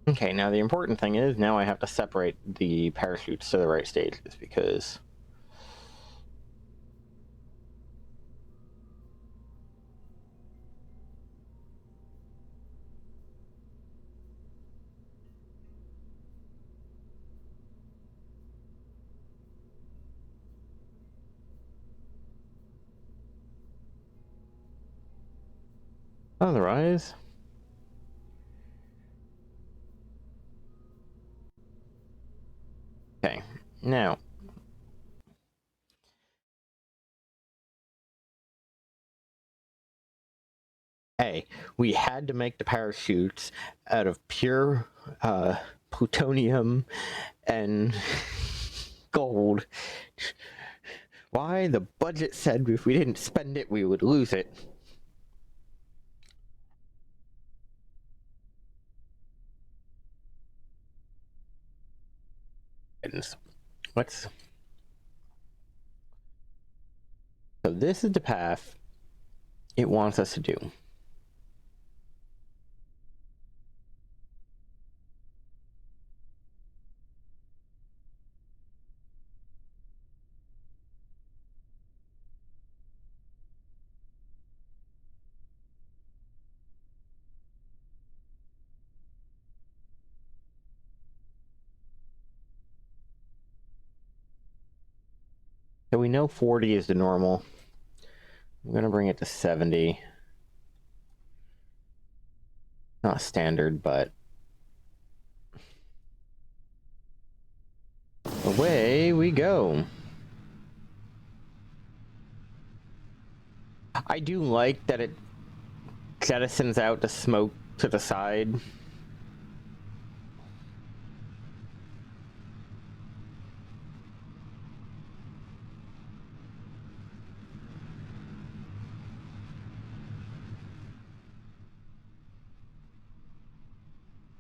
Okay, now the important thing is now I have to separate the parachutes to the right stages because otherwise... Okay, now Hey, we had to make the parachutes out of pure plutonium and gold. Why? The budget said if we didn't spend it, we would lose it. And let's... So this is the path it wants us to do. So we know 40 is the normal. I'm gonna bring it to 70. Not standard, but away we go. I do like that it jettisons out the smoke to the side.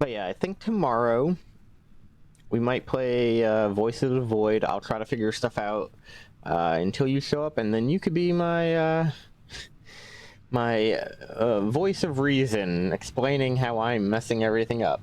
But yeah, I think tomorrow we might play Voice of the Void. I'll try to figure stuff out until you show up, and then you could be my voice of reason, explaining how I'm messing everything up.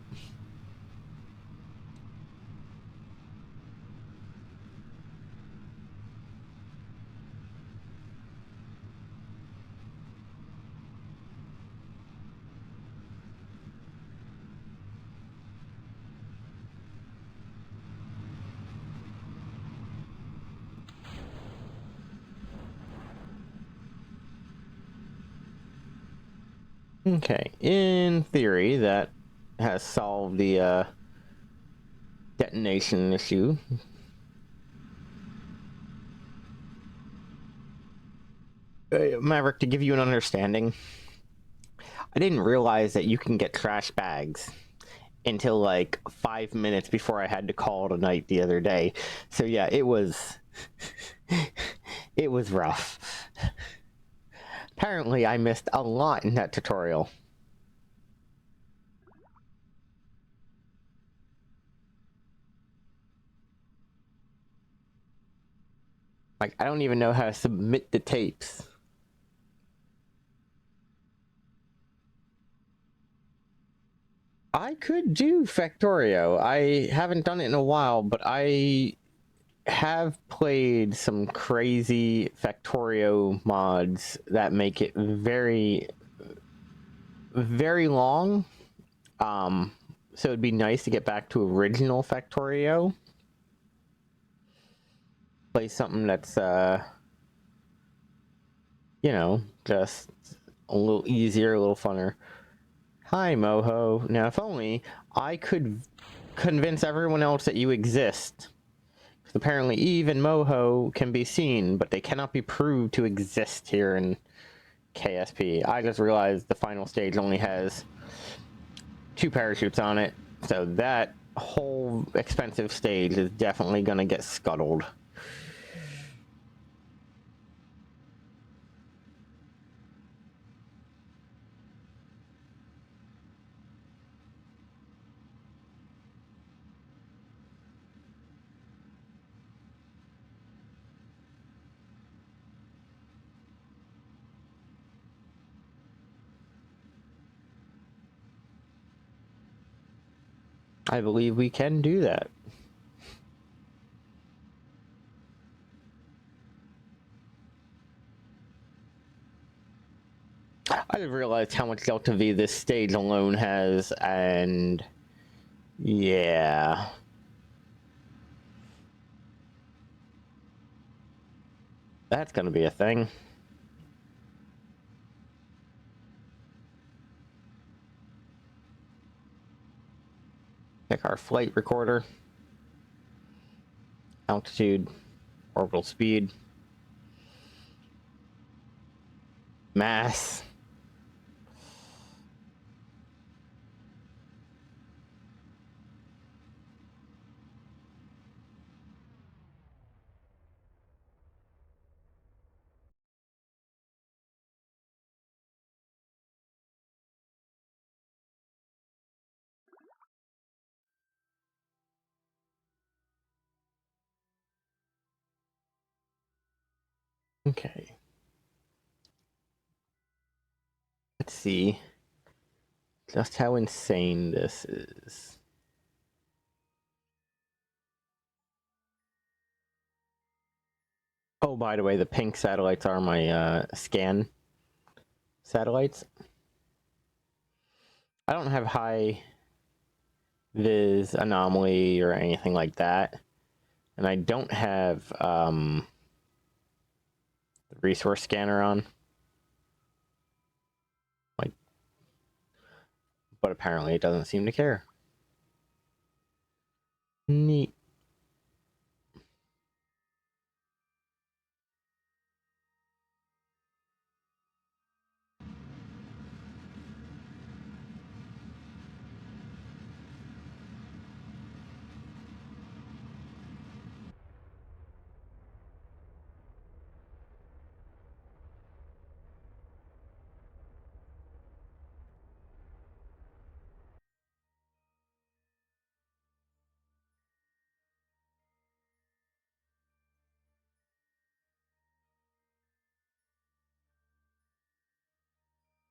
Okay, in theory, that has solved the detonation issue. Maverick, to give you an understanding, I didn't realize that you can get trash bags until like 5 minutes before I had to call it a night the other day. So yeah, it was it was rough. Apparently I missed a lot in that tutorial. Like, I don't even know how to submit the tapes. I could do Factorio. I haven't done it in a while, but I have played some crazy Factorio mods that make it very, very long. So it'd be nice to get back to original Factorio. Play something that's, you know, just a little easier, a little funner. Hi, Moho. Now, if only I could convince everyone else that you exist. Because apparently Eve and Moho can be seen, but they cannot be proved to exist here in KSP. I just realized the final stage only has 2 parachutes on it, so that whole expensive stage is definitely gonna get scuttled. I believe we can do that. I just realized how much Delta V this stage alone has, and yeah. That's gonna be a thing. Check our flight recorder. Altitude, orbital speed, mass. Okay. Let's see just how insane this is. Oh, by the way, the pink satellites are my scan satellites. I don't have high vis anomaly or anything like that. And I don't have the resource scanner on. Like, but apparently it doesn't seem to care. Neat.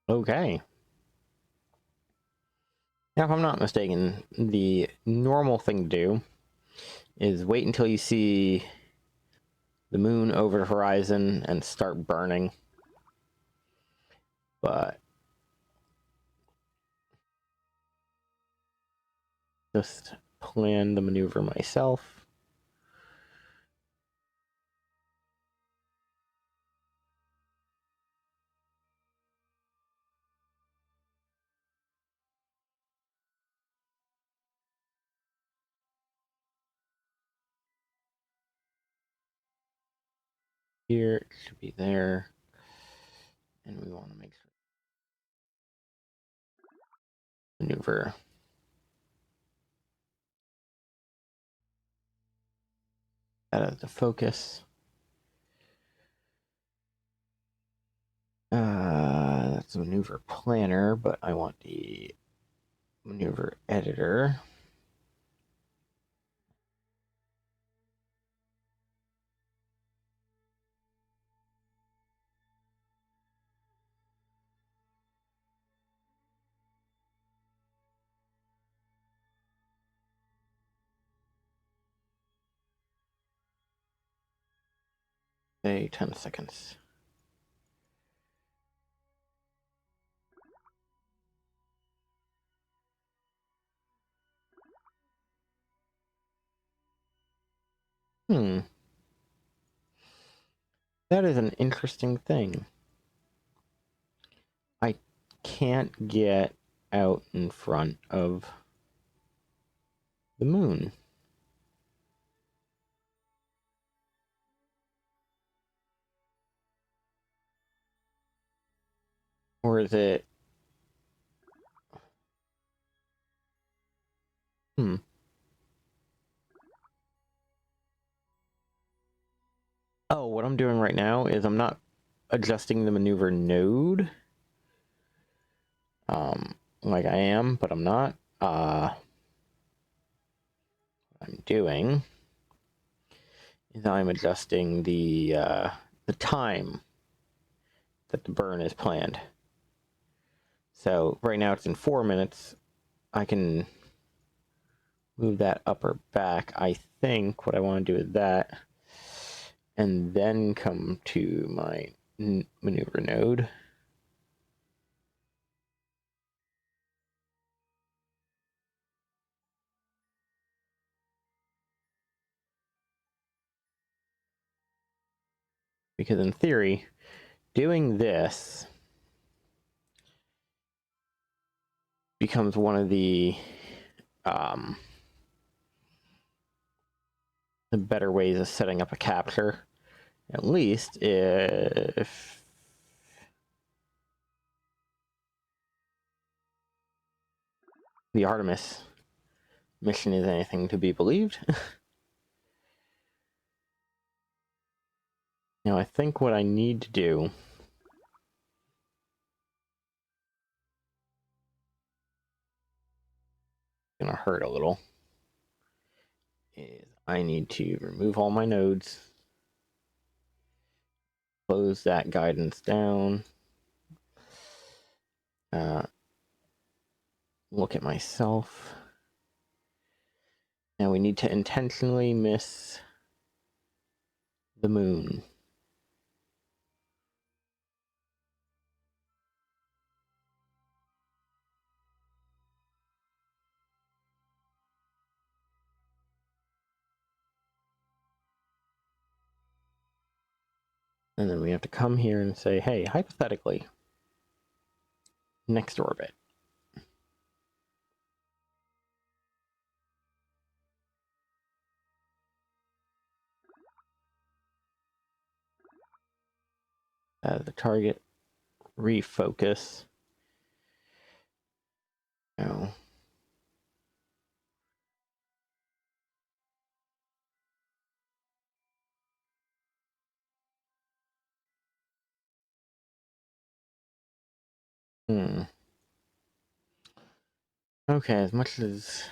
Okay. Now, if I'm not mistaken, the normal thing to do is wait until you see the moon over the horizon and start burning. But just plan the maneuver myself. Here, it should be there. And we want to make sure maneuver. That is the focus. That's a maneuver planner, but I want the maneuver editor. Say 10 seconds. That is an interesting thing. I can't get out in front of the moon. Or is it... Oh, what I'm doing right now is I'm not adjusting the maneuver node. Like I am, but I'm not. What I'm doing is I'm adjusting the time that the burn is planned. So right now it's in 4 minutes. I can move that up or back. I think what I want to do is that, and then come to my maneuver node. Because in theory, doing this becomes one of the better ways of setting up a capture. At least if the Artemis mission is anything to be believed. Now, I think what I need to do is gonna hurt a little. Is I need to remove all my nodes close that guidance down. Look at myself. Now we need to intentionally miss the moon. And then we have to come here and say, hey, hypothetically, next orbit. The target, refocus. No. Okay, as much as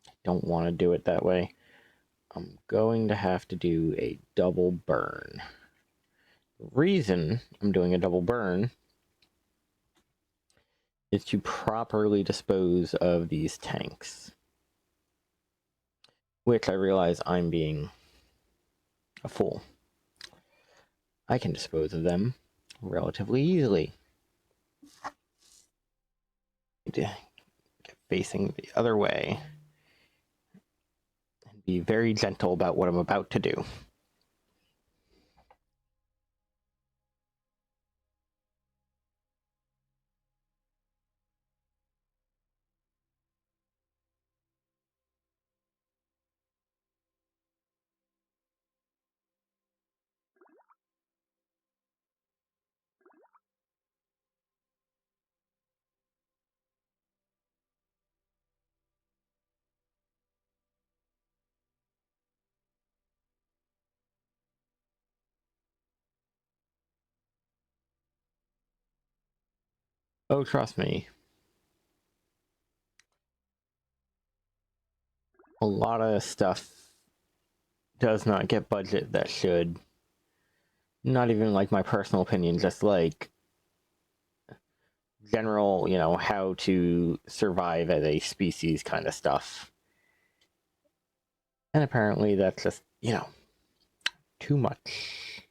I don't want to do it that way, I'm going to have to do a double burn. The reason I'm doing a double burn is to properly dispose of these tanks. Which I realize I'm being a fool. I can dispose of them relatively easily. Get facing the other way and be very gentle about what I'm about to do. Oh, trust me. A lot of stuff does not get budget that should. Not even like my personal opinion, just like general, how to survive as a species kind of stuff. And apparently that's just, too much.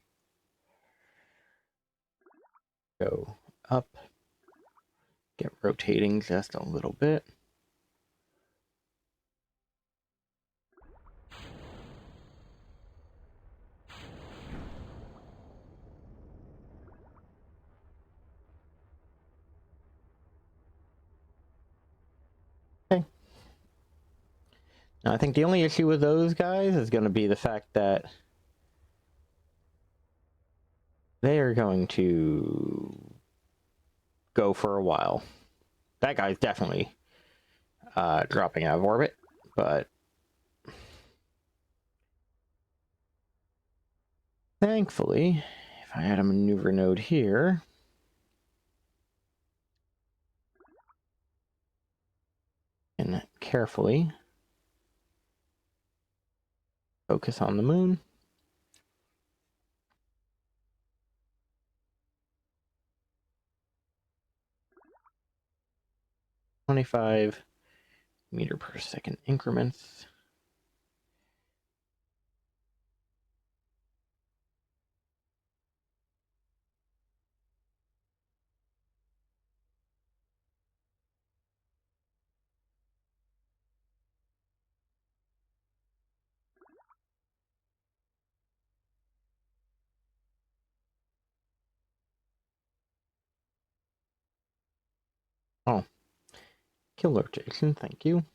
Go up. Get rotating just a little bit. Okay. Now, I think the only issue with those guys is going to be the fact that they are going to go for a while. That guy's definitely dropping out of orbit, but thankfully, if I had a maneuver node here, and carefully focus on the moon. .25 meter per second increments. Oh, kill rotation, thank you.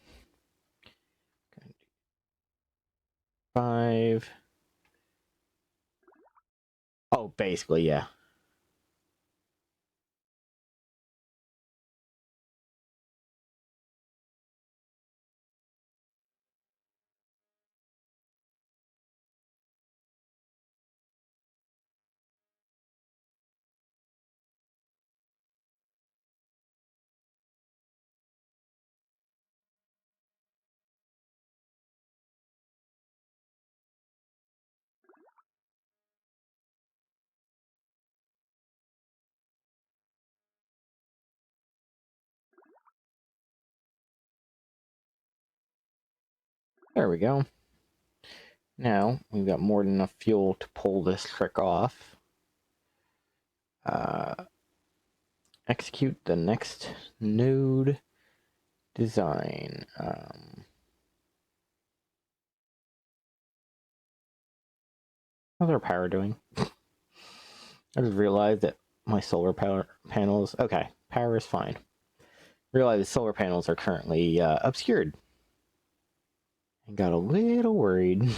5. Oh, basically, yeah. There we go. Now we've got more than enough fuel to pull this trick off. Execute the next node design. How's our power doing? I just realized that my solar power panels... Okay, power is fine. Realized the solar panels are currently obscured. And got a little worried.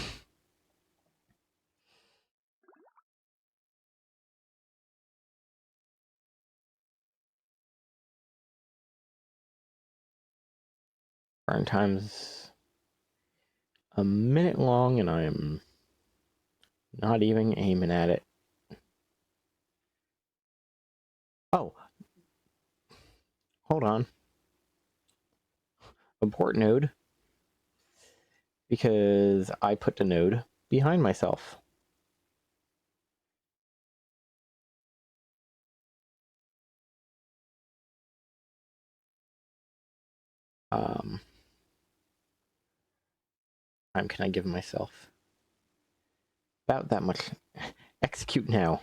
Burn time's a minute long and I'm not even aiming at it. Oh. Hold on. Abort node. Because I put the node behind myself. Time can I give myself? About that much. Execute now.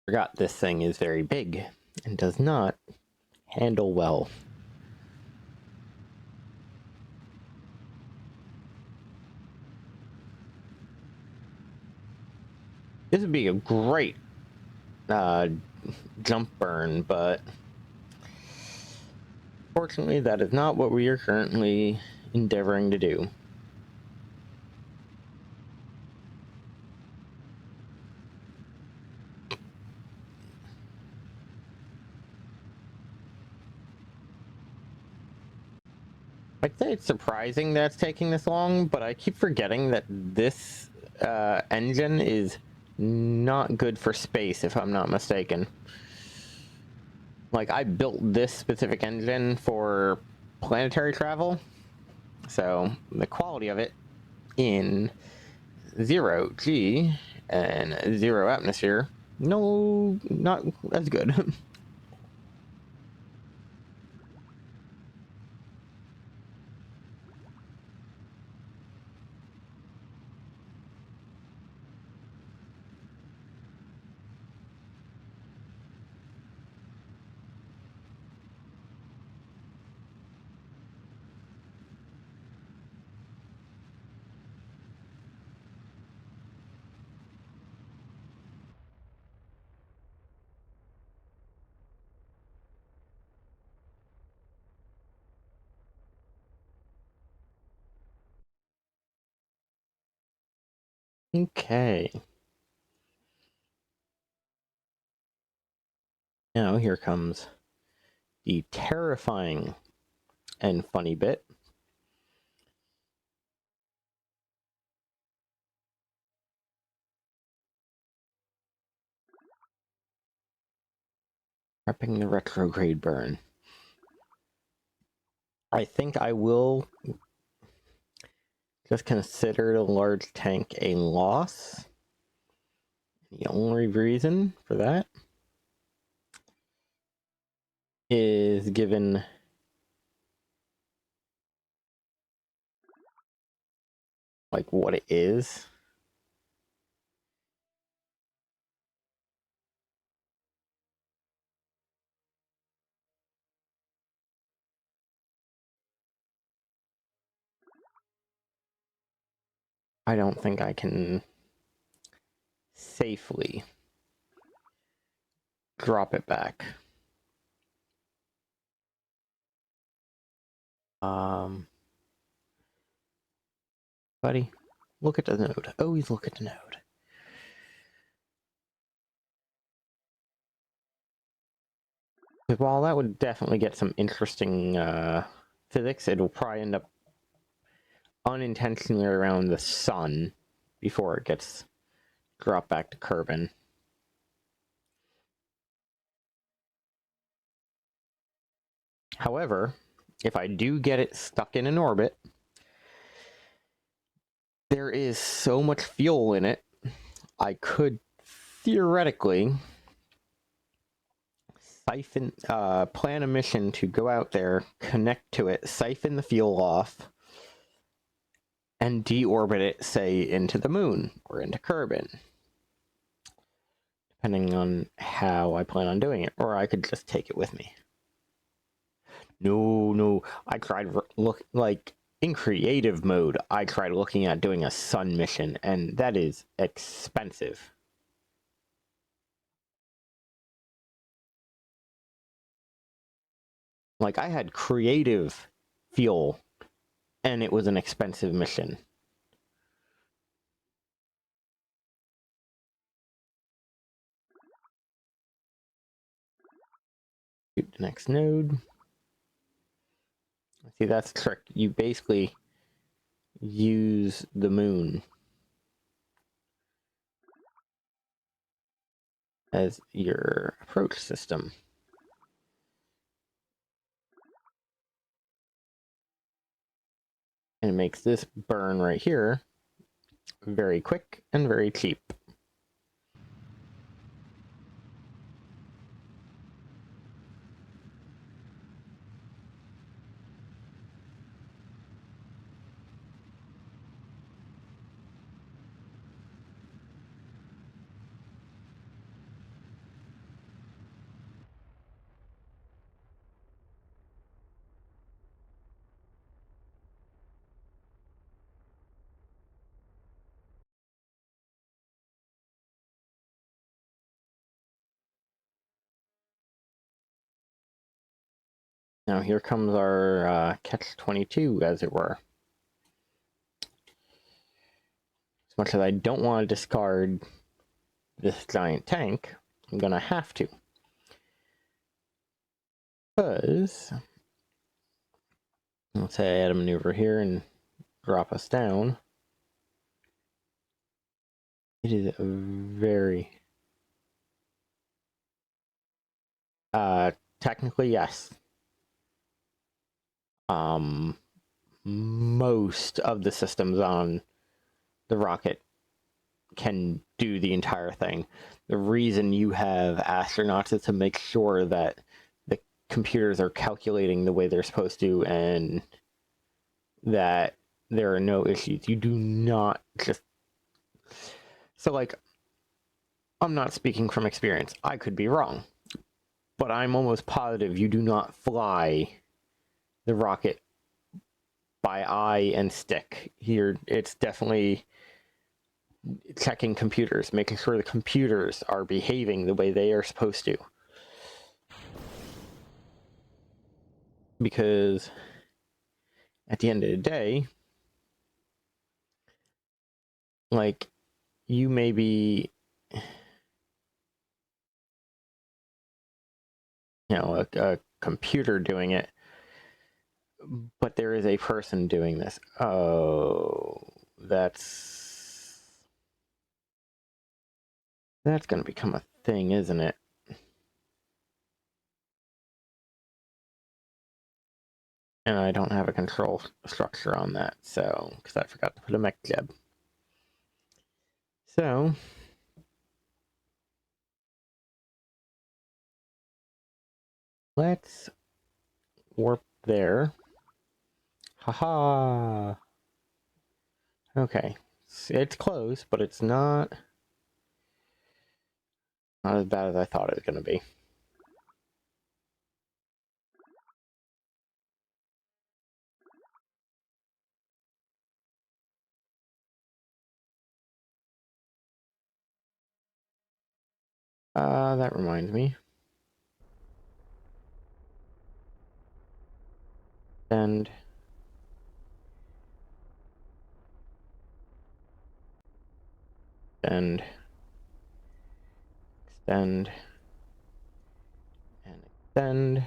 Forgot this thing is very big and does not handle well. This would be a great jump burn, but fortunately that is not what we are currently endeavoring to do. I'd say it's surprising that it's taking this long, but I keep forgetting that this engine is not good for space, if I'm not mistaken. Like, I built this specific engine for planetary travel, so the quality of it in 0G and 0 atmosphere, no, not as good. Okay. Now here comes the terrifying and funny bit. Prepping the retrograde burn. I think I will just consider the large tank a loss. The only reason for that is given like what it is. I don't think I can safely drop it back. Buddy, look at the node. Always look at the node. While that would definitely get some interesting physics, it'll probably end up unintentionally around the sun before it gets dropped back to Kerbin. However, if I do get it stuck in an orbit, there is so much fuel in it, I could theoretically siphon, plan a mission to go out there, connect to it, siphon the fuel off, and deorbit it, say, into the moon or into Kerbin. Depending on how I plan on doing it. Or I could just take it with me. No. I tried in creative mode, I tried looking at doing a sun mission, and that is expensive. Like, I had creative fuel, and it was an expensive mission. The next node. See, that's the trick. You basically use the moon as your approach system. And it makes this burn right here very quick and very cheap. Now here comes our catch-22, as it were. As much as I don't want to discard this giant tank, I'm gonna have to. Because, let's say I add a maneuver here and drop us down. It is very... technically, yes. Most of the systems on the rocket can do the entire thing. The reason you have astronauts is to make sure that the computers are calculating the way they're supposed to and that there are no issues. You do not just... So, like, I'm not speaking from experience. I could be wrong. But I'm almost positive you do not fly the rocket by eye and stick. Here, it's definitely checking computers, making sure the computers are behaving the way they are supposed to. Because at the end of the day, like, you may be, a computer doing it, but there is a person doing this. Oh, that's going to become a thing, isn't it? And I don't have a control structure on that, so, because I forgot to put a mech jeb. So, let's warp there. Haha! Okay. It's close, but it's not as bad as I thought it was going to be. That reminds me. And extend, and extend.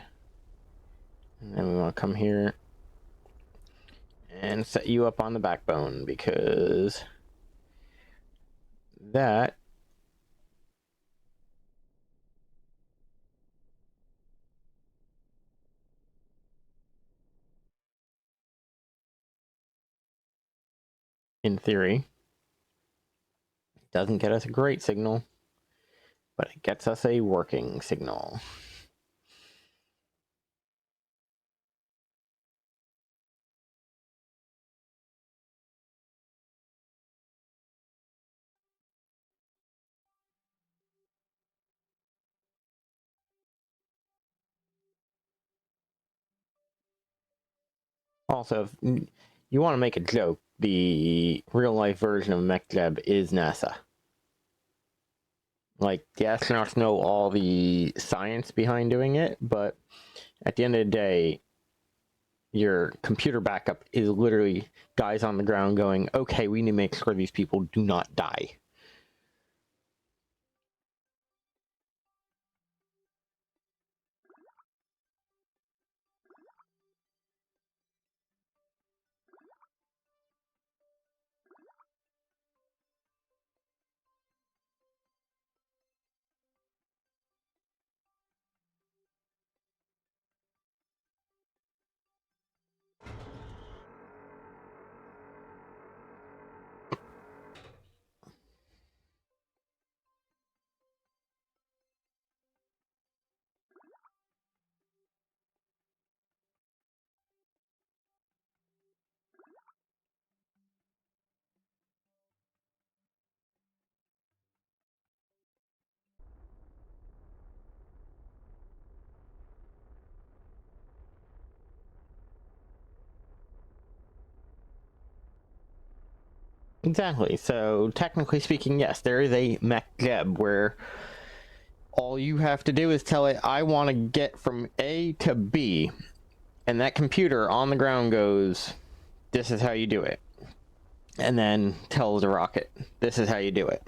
And then we want to come here and set you up on the backbone, because that in theory doesn't get us a great signal, but it gets us a working signal. Also, if you want to make a joke, the real life version of MechJeb is NASA. Like, the astronauts know all the science behind doing it, but at the end of the day, your computer backup is literally guys on the ground going, okay, we need to make sure these people do not die. Exactly. So, technically speaking, yes, there is a MechJeb where all you have to do is tell it, I want to get from A to B. And that computer on the ground goes, this is how you do it. And then tells the rocket, this is how you do it.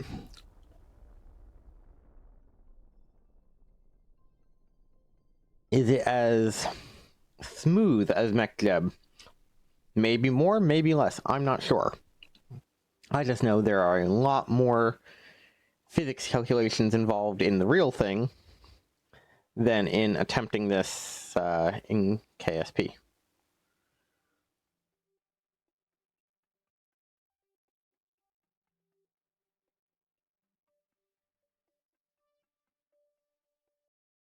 Is it as smooth as MechJeb? Maybe more, maybe less. I'm not sure. I just know there are a lot more physics calculations involved in the real thing than in attempting this in KSP.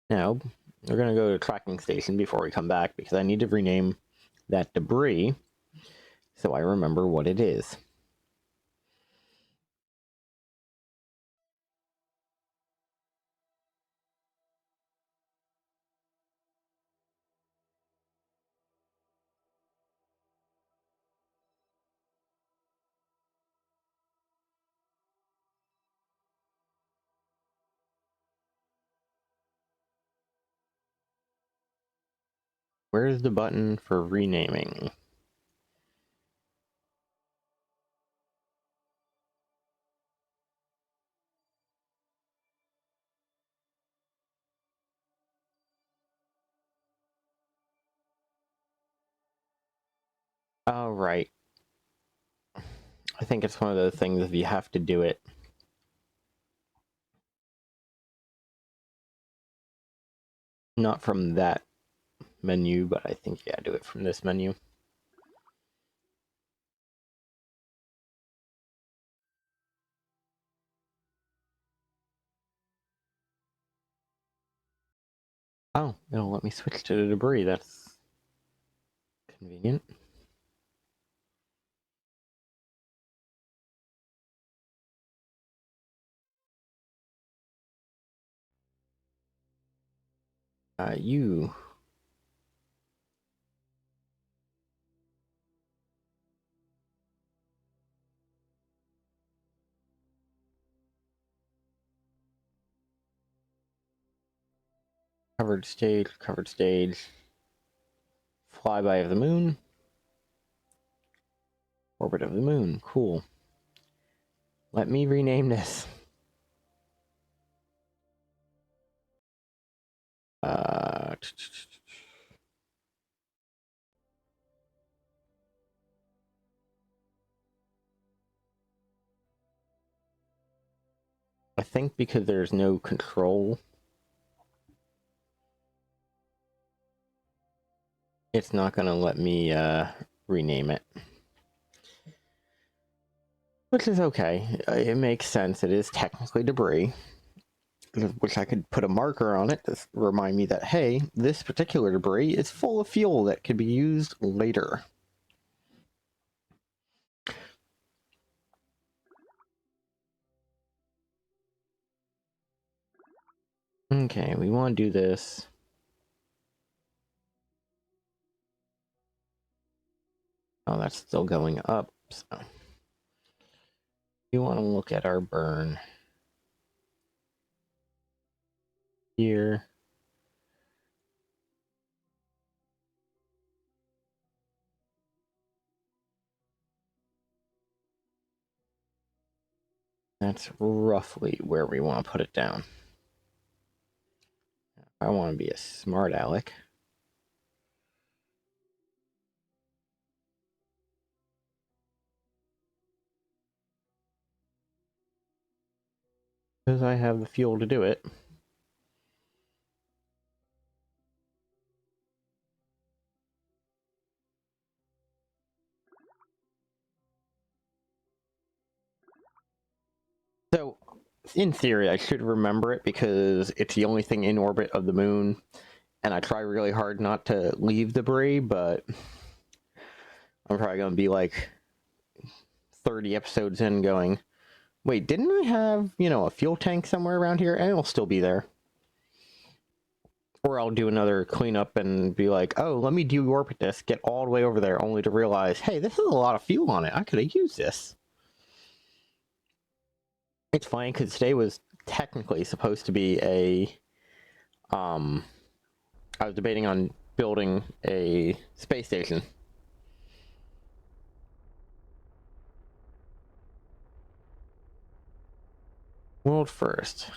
Now, we're going to go to the tracking station before we come back because I need to rename that debris so I remember what it is. Where's the button for renaming? Oh, right. I think it's one of those things if you have to do it. Not from that menu, but I think you gotta do it from this menu. Oh, it'll let me switch to the debris. That's convenient. You. Covered stage, covered stage. Flyby of the moon. Orbit of the moon. Cool. Let me rename this. I think because there's no control, it's not gonna let me rename it. Which is okay. It makes sense. It is technically debris. Which I could put a marker on it to remind me that, hey, this particular debris is full of fuel that could be used later. Okay, we want to do this. Oh, that's still going up. So you want to look at our burn here. That's roughly where we want to put it down. I want to be a smart aleck. Because I have the fuel to do it. So, in theory, I should remember it because it's the only thing in orbit of the moon, and I try really hard not to leave debris, but I'm probably going to be like 30 episodes in going, wait, didn't I have, a fuel tank somewhere around here? And it'll still be there. Or I'll do another cleanup and be like, oh, let me deorbit this, get all the way over there, only to realize, hey, this has a lot of fuel on it. I could have used this. It's funny because today was technically supposed to be I was debating on building a space station. World first.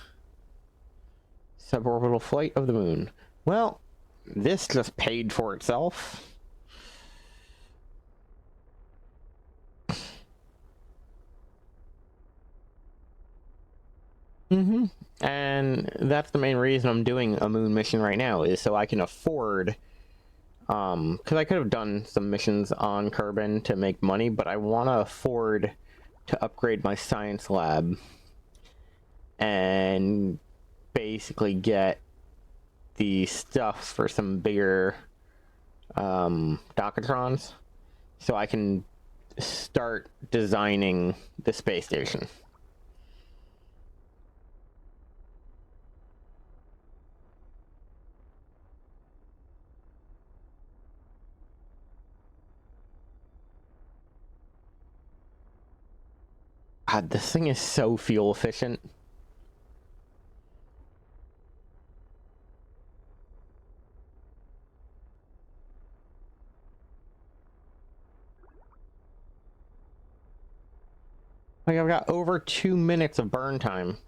Suborbital flight of the moon. Well, this just paid for itself. And that's the main reason I'm doing a moon mission right now, is so I can afford, because I could have done some missions on Kerbin to make money, but I want to afford to upgrade my science lab and basically get the stuff for some bigger Docatrons, so I can start designing the space station. God, this thing is so fuel efficient. Like, I've got over 2 minutes of burn time.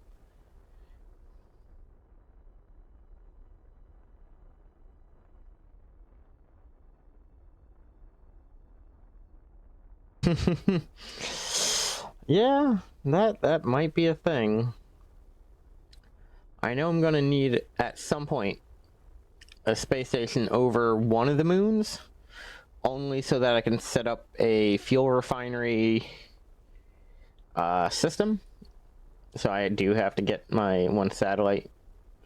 Yeah, that might be a thing. I know I'm gonna need, at some point, a space station over one of the moons, only so that I can set up a fuel refinery system. So I do have to get my one satellite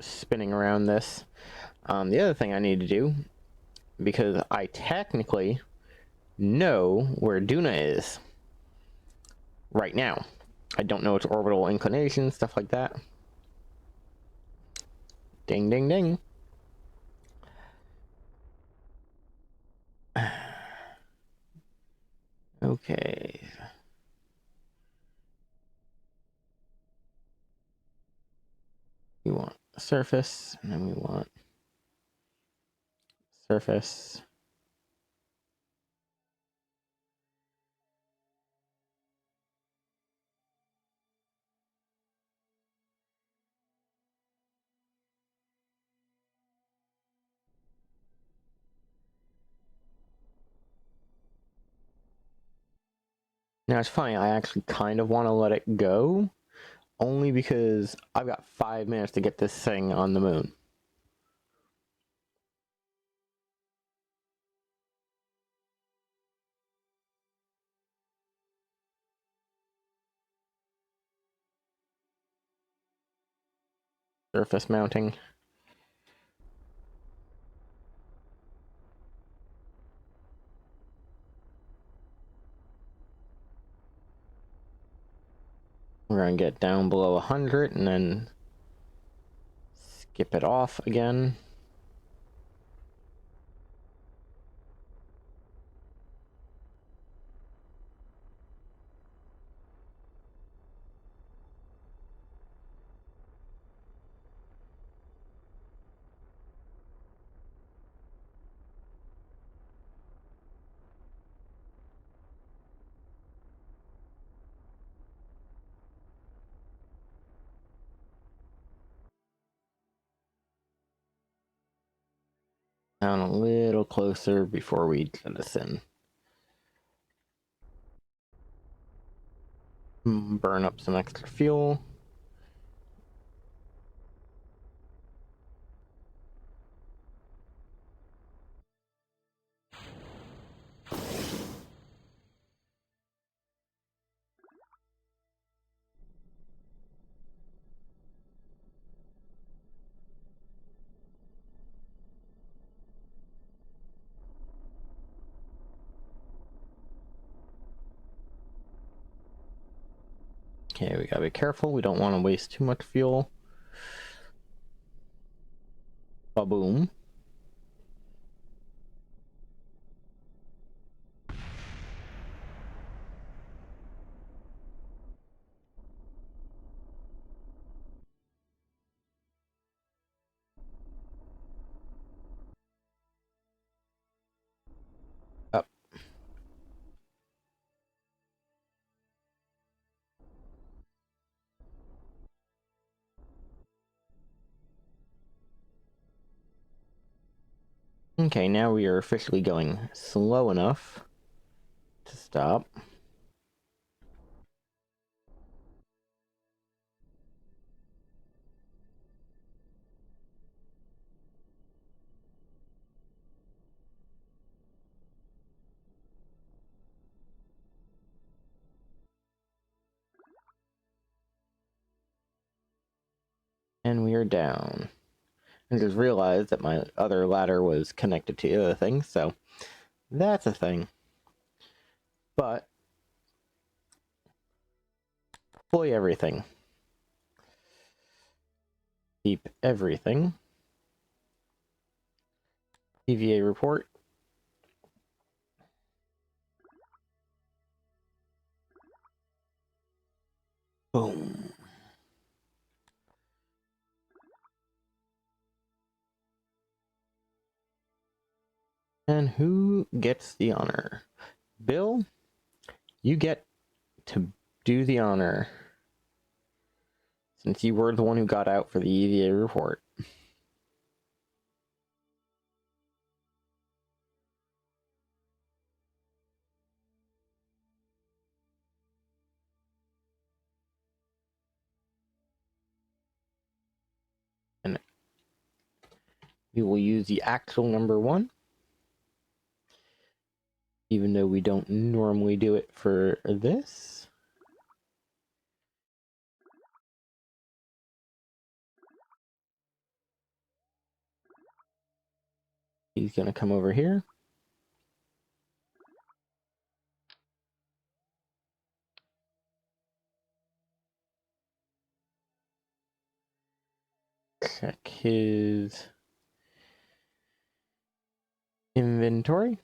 spinning around this. The other thing I need to do, because I technically know where Duna is right now. I don't know its orbital inclination, stuff like that. Ding, ding, ding. Okay. We want surface, and then we want surface. Now it's funny, I actually kind of want to let it go, only because I've got 5 minutes to get this thing on the moon. Surface mounting. We're gonna get down below 100 and then skip it off again. Down a little closer before we jettison. Burn up some extra fuel. Okay, we gotta be careful. We don't want to waste too much fuel. Ba-boom. Up. Okay, now we are officially going slow enough to stop. And we are down. I just realized that my other ladder was connected to the other thing, so that's a thing. But deploy everything. Keep everything. EVA report. Boom. And who gets the honor? Bill, you get to do the honor, since you were the one who got out for the EVA report. And we will use the actual number 1, even though we don't normally do it for this. He's gonna come over here. Check his inventory.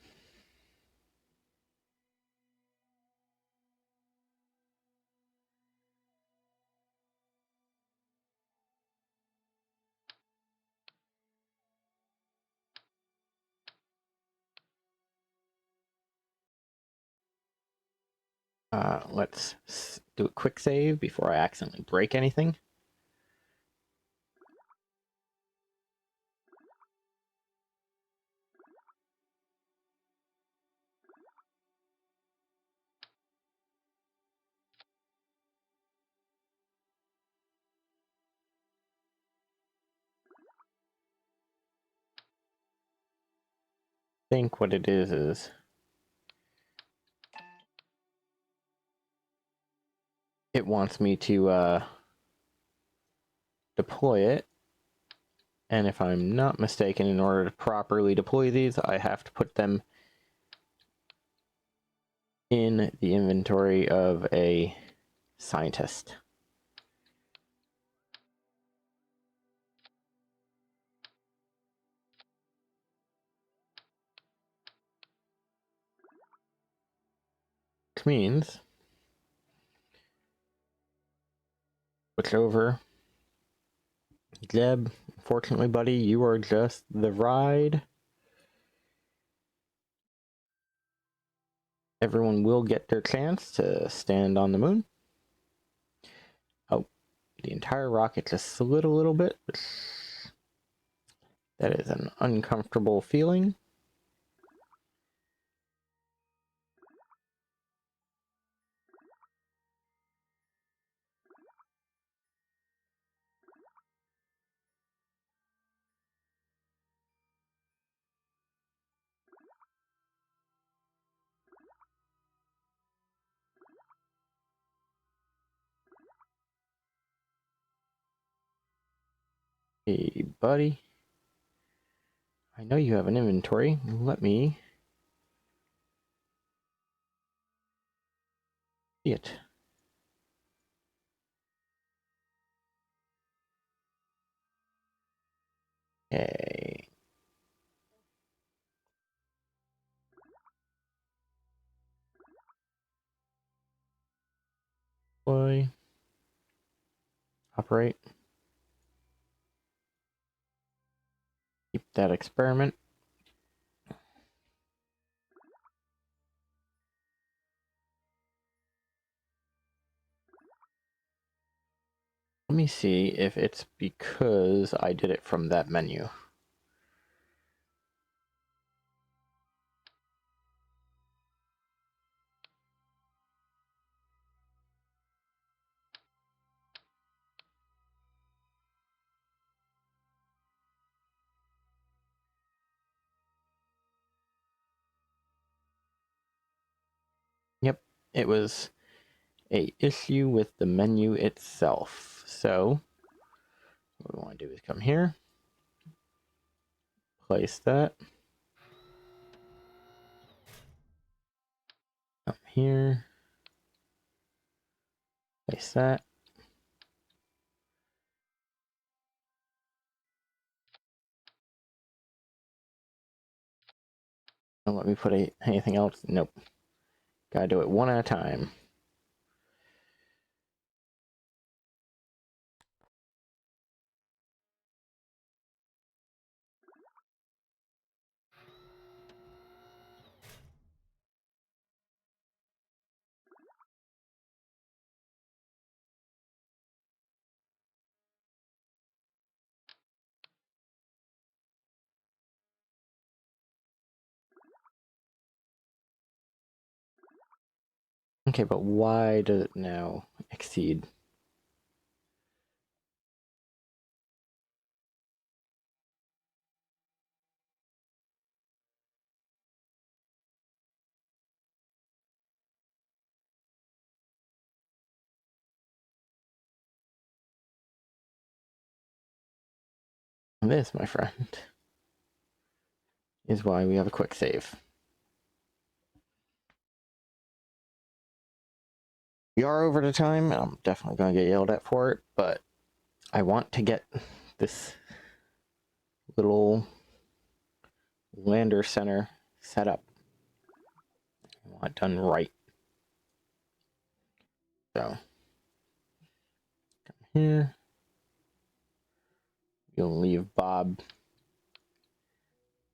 Let's do a quick save before I accidentally break anything. I think what it is it wants me to deploy it, and if I'm not mistaken, in order to properly deploy these, I have to put them in the inventory of a scientist. Which means, switch over. Jeb, unfortunately, buddy, you are just the ride. Everyone will get their chance to stand on the moon. Oh, the entire rocket just slid a little bit. That is an uncomfortable feeling. Hey, buddy. I know you have an inventory. Let me see it. Okay. Deploy. Operate. Keep that experiment. Let me see if it's because I did it from that menu. Yep, it was a issue with the menu itself. So what we want to do is come here, place that. Come here, place that. Don't let me put anything else. Nope. Gotta do it one at a time. Okay, but why does it now exceed? This, my friend, is why we have a quick save. We are over the time. I'm definitely going to get yelled at for it, but I want to get this little lander center set up. I want it done right. So, come here. You'll leave Bob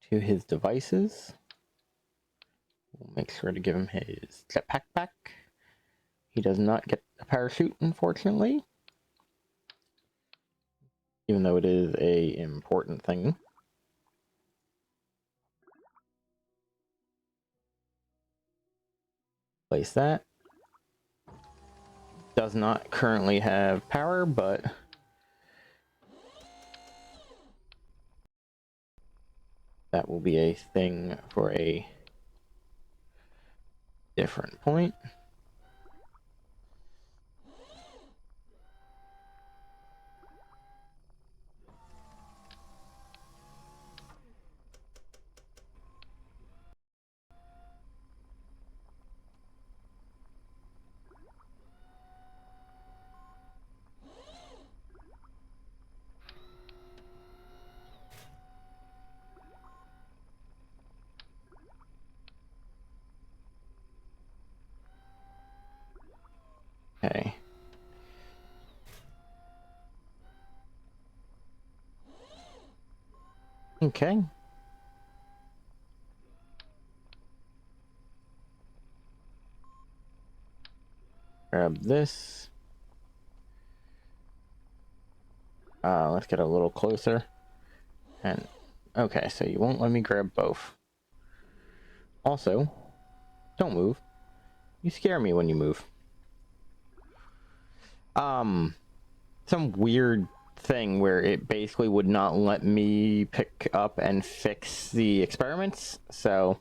to his devices. We'll make sure to give him his jetpack back. He does not get a parachute, unfortunately. Even though it is a important thing. Place that. Does not currently have power, but that will be a thing for a different point. Okay. Okay. Grab this. Let's get a little closer. And Okay, so you won't let me grab both. Also, don't move. You scare me when you move. Some weird thing where it basically would not let me pick up and fix the experiments, so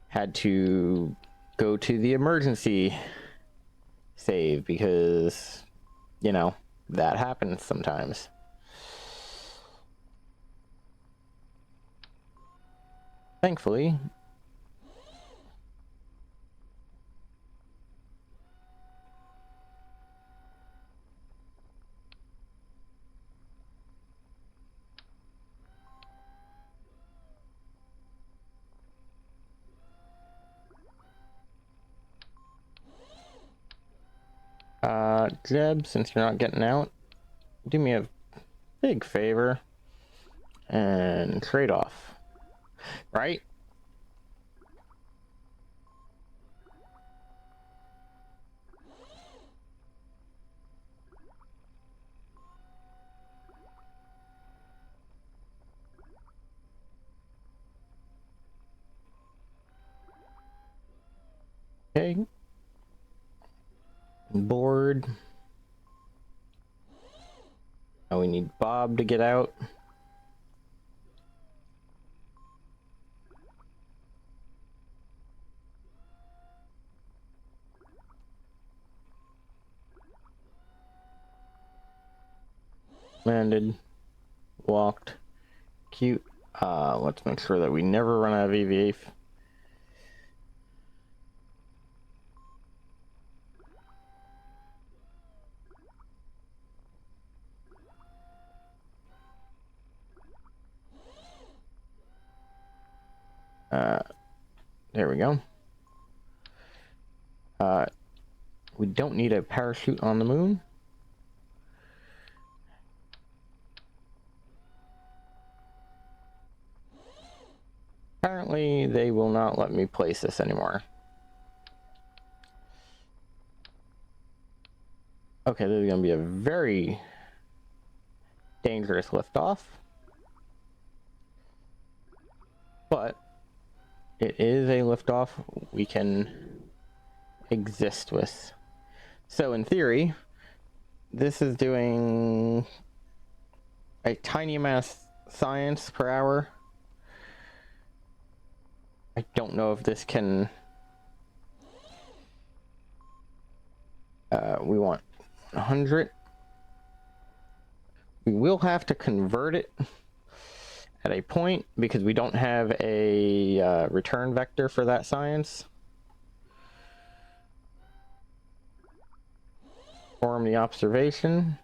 had to go to the emergency save because, you know, that happens sometimes. Thankfully, Jeb, since you're not getting out, do me a big favor and trade off, right? Okay. Board. Now we need Bob to get out. Landed. Walked. Cute. Let's make sure that we never run out of EVA. There we go. We don't need a parachute on the moon. Apparently, they will not let me place this anymore. Okay, this is going to be a very dangerous liftoff. But it is a liftoff we can exist with. So in theory, this is doing a tiny amount of science per hour. I don't know if this can... we want 100. We will have to convert it at a point because we don't have a return vector for that science. Form the observation.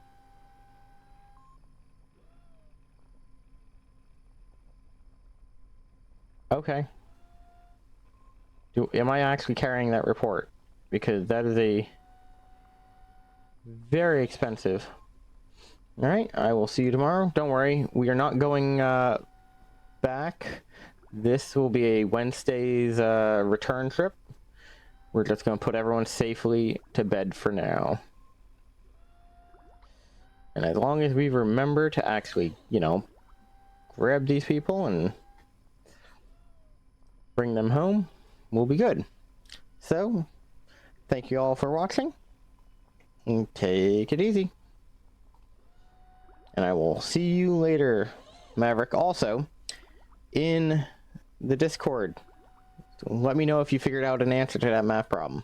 Okay. Am I actually carrying that report? Because that is a very expensive. All right, I will see you tomorrow. Don't worry, we are not going back. This will be a Wednesday's return trip. We're just going to put everyone safely to bed for now. And as long as we remember to actually, you know, grab these people and bring them home, we'll be good. So, thank you all for watching. And take it easy. And I will see you later, Maverick. Also, in the Discord, let me know if you figured out an answer to that math problem.